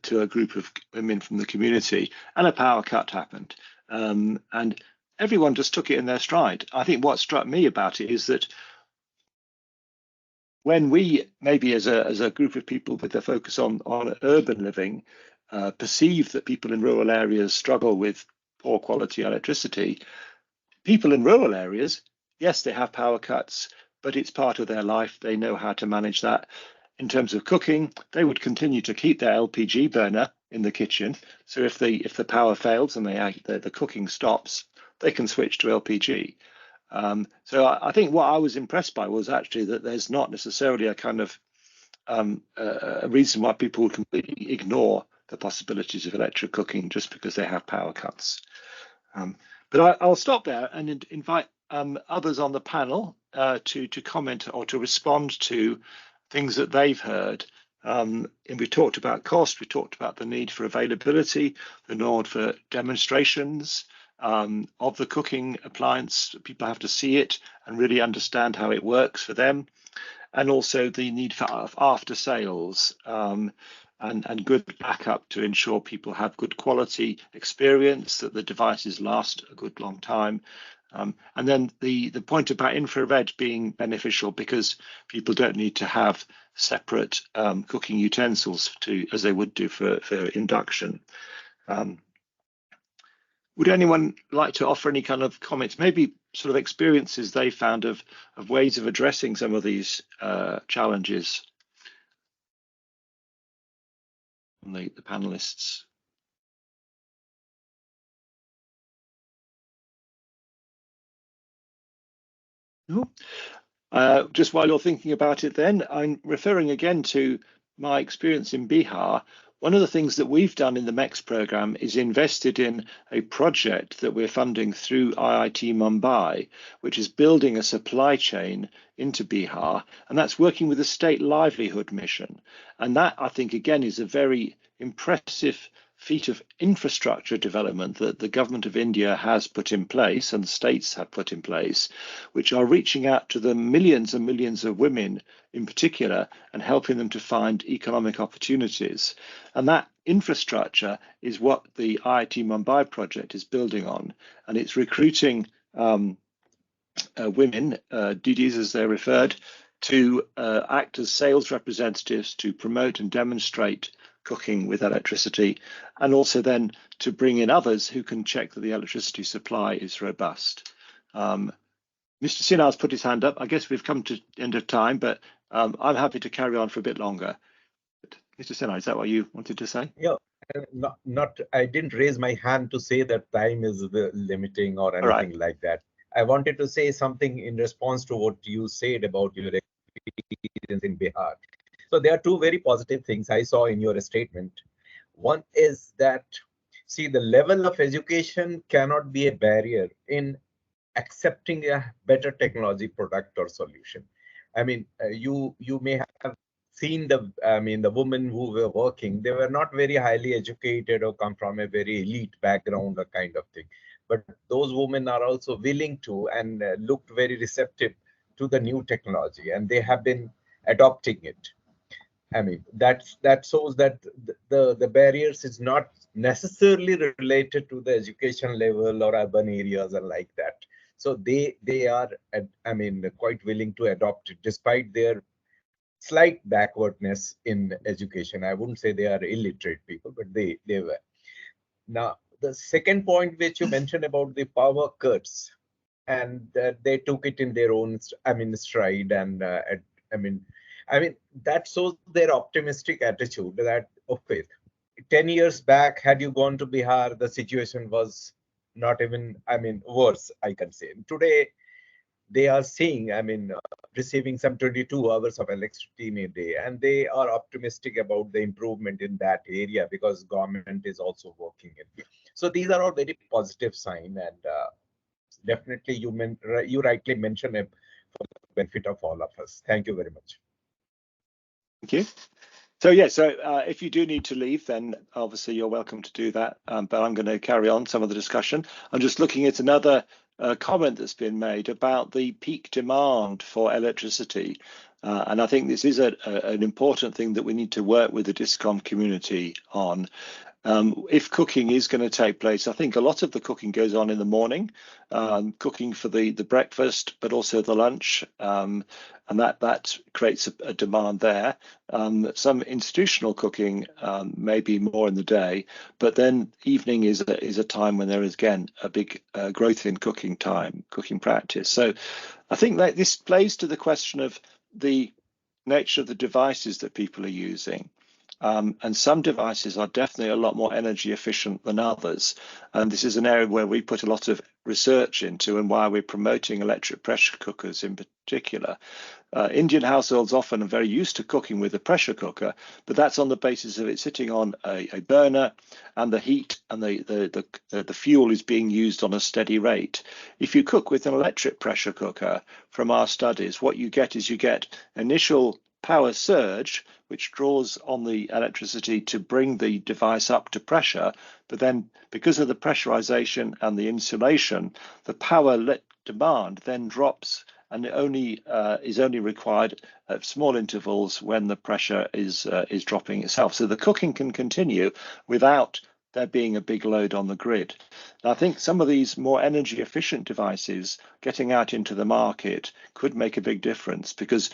to a group of women from the community, and a power cut happened. And everyone just took it in their stride. I think what struck me about it is that when we, maybe as a group of people with a focus on urban living, perceive that people in rural areas struggle with poor quality electricity, people in rural areas, yes, they have power cuts, but it's part of their life. They know how to manage that. In terms of cooking, they would continue to keep their LPG burner in the kitchen. So if the power fails and the cooking stops, they can switch to LPG. So I think what I was impressed by was actually that there's not necessarily a kind of a reason why people would completely ignore the possibilities of electric cooking just because they have power cuts. But I'll stop there and invite others on the panel to comment or to respond to things that they've heard. And we talked about cost, we talked about the need for availability, the need for demonstrations of the cooking appliance. People have to see it and really understand how it works for them. and also the need for after sales and good backup to ensure people have good quality experience, that the devices last a good long time. And then the point about infrared being beneficial because people don't need to have separate cooking utensils as they would do for induction. Would anyone like to offer any kind of comments, maybe sort of experiences they found of ways of addressing some of these challenges from the panelists? No? Just while you're thinking about it then, I'm referring again to my experience in Bihar. One of the things that we've done in the MECS program is invested in a project that we're funding through IIT Mumbai, which is building a supply chain into Bihar, and that's working with the State Livelihood Mission. And that, I think, again, is a very impressive feat of infrastructure development that the government of India has put in place and the states have put in place, which are reaching out to the millions and millions of women in particular and helping them to find economic opportunities. And that infrastructure is what the IIT Mumbai project is building on. And it's recruiting women, DDs as they're referred, to act as sales representatives to promote and demonstrate cooking with electricity, and also then to bring in others who can check that the electricity supply is robust. Mr. Sinhar's put his hand up. I guess we've come to the end of time, but I'm happy to carry on for a bit longer. But Mr. Sinhar, is that what you wanted to say? Yeah, I didn't raise my hand to say that time is the limiting or anything like that. I wanted to say something in response to what you said about your experience in Bihar. So there are two very positive things I saw in your statement. One is that, see, the level of education cannot be a barrier in accepting a better technology product or solution. I mean, you may have seen the women who were working, they were not very highly educated or come from a very elite background or kind of thing. But those women are also willing to and looked very receptive to the new technology, and they have been adopting it. I mean, that shows that the barriers is not necessarily related to the education level or urban areas and like that. So they are, I mean, quite willing to adopt it despite their slight backwardness in education. I wouldn't say they are illiterate people, but they were. Now, the second point which you mentioned about the power cuts, and they took it in their own, I mean, stride, and I mean, that shows their optimistic attitude that, okay, 10 years back, had you gone to Bihar, the situation was not even, I mean, worse, I can say. Today, they are seeing, I mean, receiving some 22 hours of electricity in a day, and they are optimistic about the improvement in that area because government is also working in. So these are all very positive signs, and definitely you rightly mentioned it for the benefit of all of us. Thank you very much. Thank you. So yeah, if you do need to leave, then obviously you're welcome to do that. But I'm going to carry on some of the discussion. I'm just looking at another comment that's been made about the peak demand for electricity. And I think this is an important thing that we need to work with the Discom community on. If cooking is going to take place, I think a lot of the cooking goes on in the morning, cooking for the breakfast, but also the lunch, and that creates a demand there. Some institutional cooking may be more in the day, but then evening is a time when there is again a big growth in cooking time, cooking practice. So I think that this plays to the question of the nature of the devices that people are using. And some devices are definitely a lot more energy efficient than others. And this is an area where we put a lot of research into and why we're promoting electric pressure cookers in particular. Indian households often are very used to cooking with a pressure cooker, but that's on the basis of it sitting on a burner and the heat and the fuel is being used on a steady rate. If you cook with an electric pressure cooker, from our studies, what you get is you get initial power surge, which draws on the electricity to bring the device up to pressure, but then because of the pressurization and the insulation, the power demand then drops and it only is only required at small intervals when the pressure is dropping itself. So the cooking can continue without there being a big load on the grid. And I think some of these more energy efficient devices getting out into the market could make a big difference, because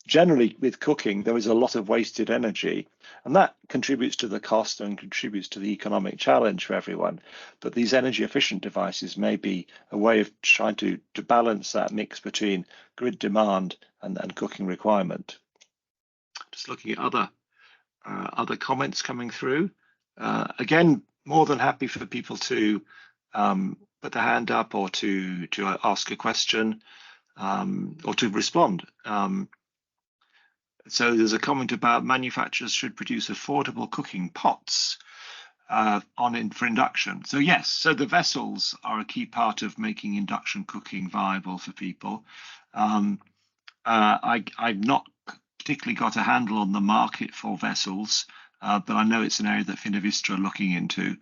generally with cooking there is a lot of wasted energy, and that contributes to the cost and contributes to the economic challenge for everyone. But these energy efficient devices may be a way of trying to balance that mix between grid demand and cooking requirement. Just looking at other comments coming through. Again, more than happy for people to put their hand up or to ask a question or to respond. So there's a comment about manufacturers should produce affordable cooking pots for induction. So yes, so the vessels are a key part of making induction cooking viable for people. I've not particularly got a handle on the market for vessels, but I know it's an area that Finovista are looking into.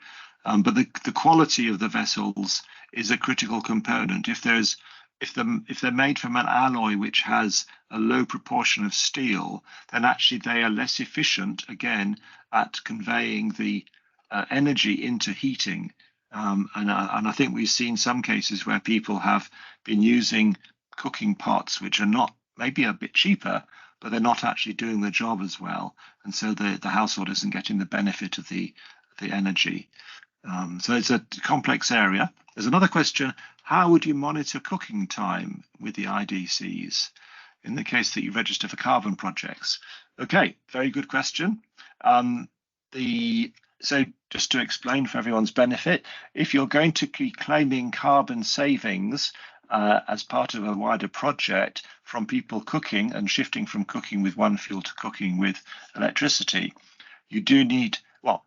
But the quality of the vessels is a critical component. If they're made from an alloy which has a low proportion of steel, then actually they are less efficient, again, at conveying the energy into heating. And I think we've seen some cases where people have been using cooking pots which are not, maybe a bit cheaper, but they're not actually doing the job as well. And so the household isn't getting the benefit of the energy. So it's a complex area. There's another question: how would you monitor cooking time with the IDCs in the case that you register for carbon projects? Okay, very good question. So just to explain for everyone's benefit, if you're going to be claiming carbon savings as part of a wider project from people cooking and shifting from cooking with one fuel to cooking with electricity, you do need, well,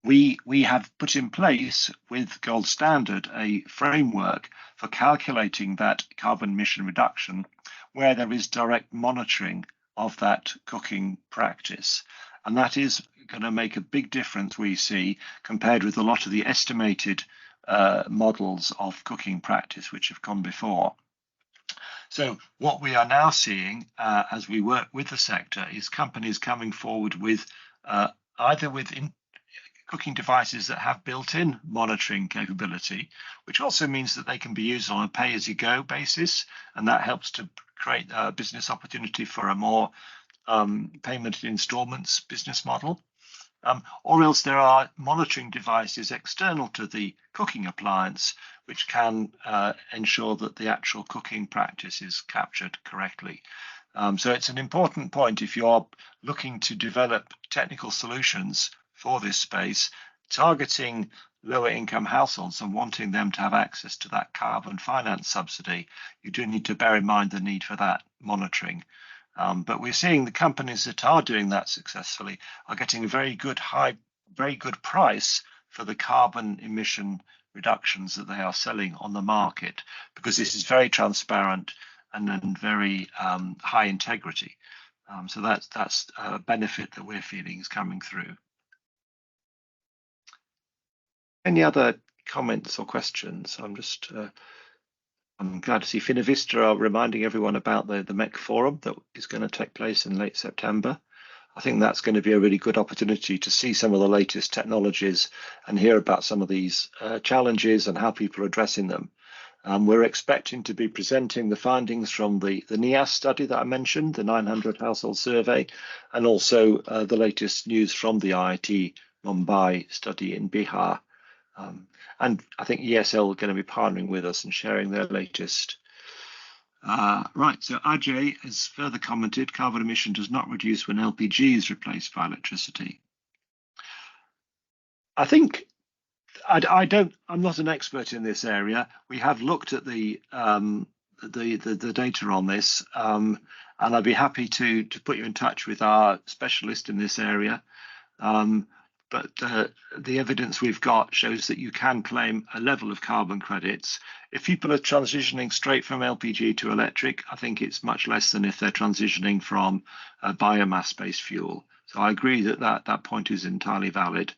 we have put in place with Gold Standard a framework for calculating that carbon emission reduction where there is direct monitoring of that cooking practice. And that is going to make a big difference, we see, compared with a lot of the estimated models of cooking practice which have gone before. So what we are now seeing as we work with the sector is companies coming forward with either with cooking devices that have built-in monitoring capability, which also means that they can be used on a pay-as-you-go basis, and that helps to create a business opportunity for a more payment in installments business model. Or else there are monitoring devices external to the cooking appliance, which can ensure that the actual cooking practice is captured correctly. So it's an important point if you're looking to develop technical solutions for this space, targeting lower income households and wanting them to have access to that carbon finance subsidy, you do need to bear in mind the need for that monitoring. But we're seeing the companies that are doing that successfully are getting a very good price for the carbon emission reductions that they are selling on the market, because this is very transparent and then very high integrity. So that's a benefit that we're feeling is coming through. Any other comments or questions? I'm glad to see Finovista are reminding everyone about the MEC forum that is going to take place in late September. I think that's going to be a really good opportunity to see some of the latest technologies and hear about some of these challenges and how people are addressing them. We're expecting to be presenting the findings from the NIAS study that I mentioned, the 900 household survey, and also the latest news from the IIT Mumbai study in Bihar. And I think ESL are going to be partnering with us and sharing their latest. Right, so Ajay has further commented, carbon emission does not reduce when LPG is replaced by electricity. I think I'm not an expert in this area. We have looked at the data on this, and I'd be happy to put you in touch with our specialist in this area. But the evidence we've got shows that you can claim a level of carbon credits. If people are transitioning straight from LPG to electric, I think it's much less than if they're transitioning from a biomass-based fuel. So I agree that point is entirely valid.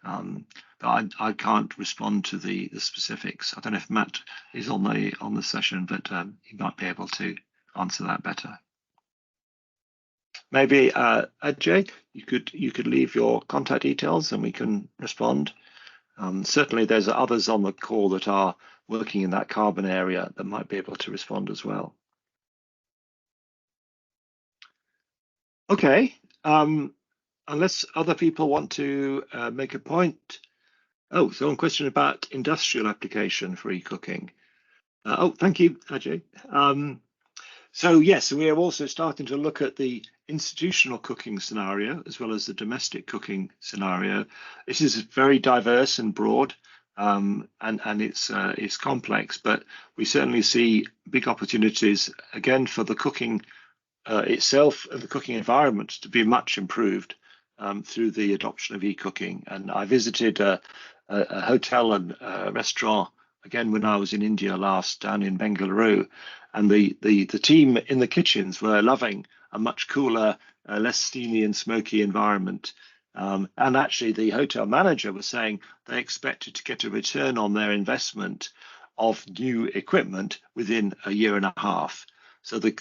But I can't respond to the specifics. I don't know if Matt is on the session, but he might be able to answer that better. Maybe Ajay, you could leave your contact details and we can respond. Certainly, there's others on the call that are working in that carbon area that might be able to respond as well. Okay, unless other people want to make a point. Oh, so one question about industrial application for eCooking. Oh, thank you, Ajay. So yes, we are also starting to look at the institutional cooking scenario as well as the domestic cooking scenario. This is very diverse and broad, and it's complex, but we certainly see big opportunities again for the cooking itself and the cooking environment to be much improved through the adoption of eCooking. And I visited a hotel and restaurant again when I was in India last, down in Bengaluru, and the team in the kitchens were loving a much cooler, less steamy and smoky environment. And actually, the hotel manager was saying they expected to get a return on their investment of new equipment within a year and a half. So there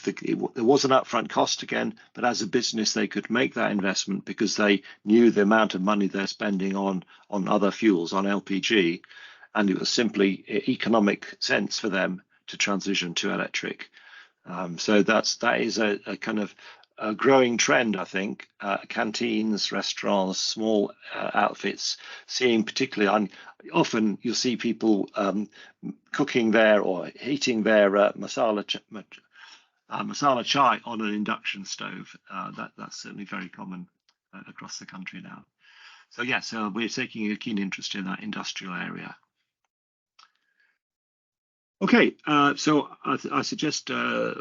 was an upfront cost again, but as a business, they could make that investment because they knew the amount of money they're spending on other fuels, on LPG, and it was simply economic sense for them to transition to electric. So that is a kind of a growing trend, I think. Canteens, restaurants, small outfits, seeing particularly, often you'll see people cooking there or heating their masala chai on an induction stove. That's certainly very common across the country now. So yeah, so we're taking a keen interest in that industrial area. Okay, so I suggest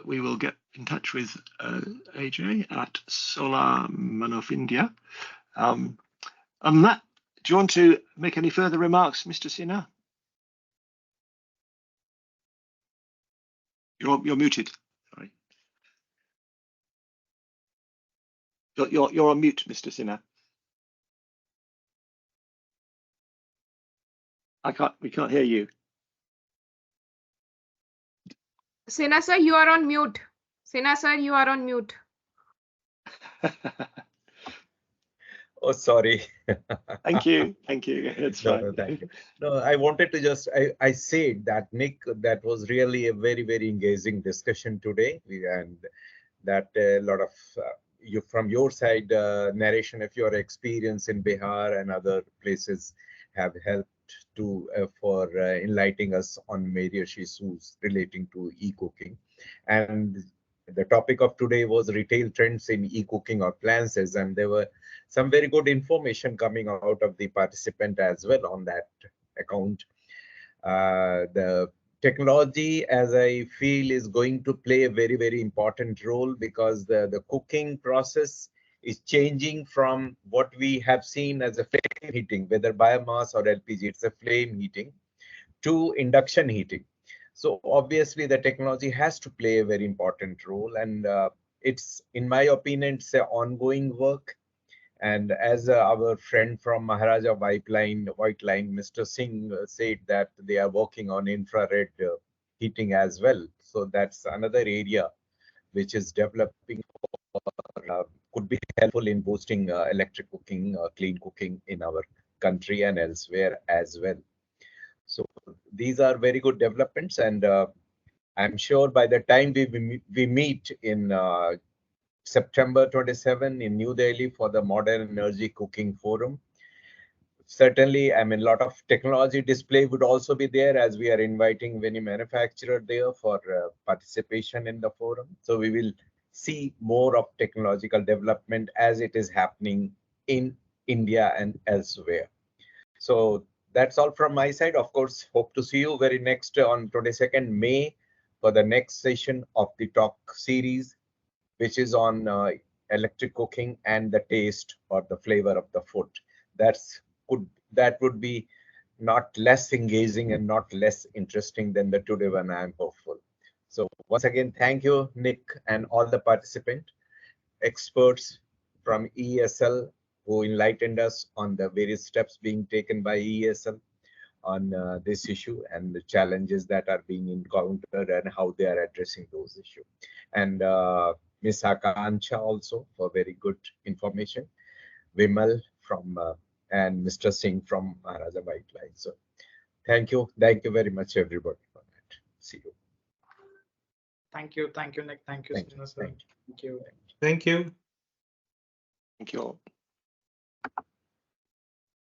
we will get in touch with AJ at Solar Man of India. And Matt, do you want to make any further remarks, Mr. Sinha? You're muted. Sorry. You're on mute, Mr. Sinha. We can't hear you. Sinha sir, you are on mute. Sinha sir, you are on mute. Oh, sorry. Thank you. It's fine. No, thank you. No, I wanted to just, I said that, Nick, that was really a very, very engaging discussion today. And that a lot of you from your side narration of your experience in Bihar and other places have helped to for enlightening us on various issues relating to e-cooking. And the topic of today was retail trends in e-cooking appliances, and there were some very good information coming out of the participant as well on that account. The technology, as I feel, is going to play a very, very important role because the cooking process is changing from what we have seen as a flame heating, whether biomass or LPG, it's a flame heating, to induction heating. So obviously the technology has to play a very important role, and it's, in my opinion, it's an ongoing work. And as our friend from Maharaja White Line, Mr. Singh said that they are working on infrared heating as well. So that's another area which is developing, could be helpful in boosting electric cooking, clean cooking in our country and elsewhere as well. So these are very good developments, and I'm sure by the time we meet in September 27 in New Delhi for the Modern Energy Cooking Forum, certainly, I mean, a lot of technology display would also be there, as we are inviting many manufacturers there for participation in the forum. So we will see more of technological development as it is happening in India and elsewhere. So that's all from my side. Of course, hope to see you very next on 22nd May for the next session of the talk series, which is on electric cooking and the taste or the flavor of the food. That would be not less engaging and not less interesting than the today one, I am hopeful. So once again, thank you, Nick, and all the participant experts from ESL who enlightened us on the various steps being taken by ESL. on this issue and the challenges that are being encountered and how they are addressing those issues. And Ms. Akanksha also for very good information. Vimal from and Mr. Singh from Maharaja White Line. So thank you very much everybody for that. See you. Thank you, Nick. Thank you, Thank you. Srinath sir. Thank you. Thank you. Thank you. Thank you all.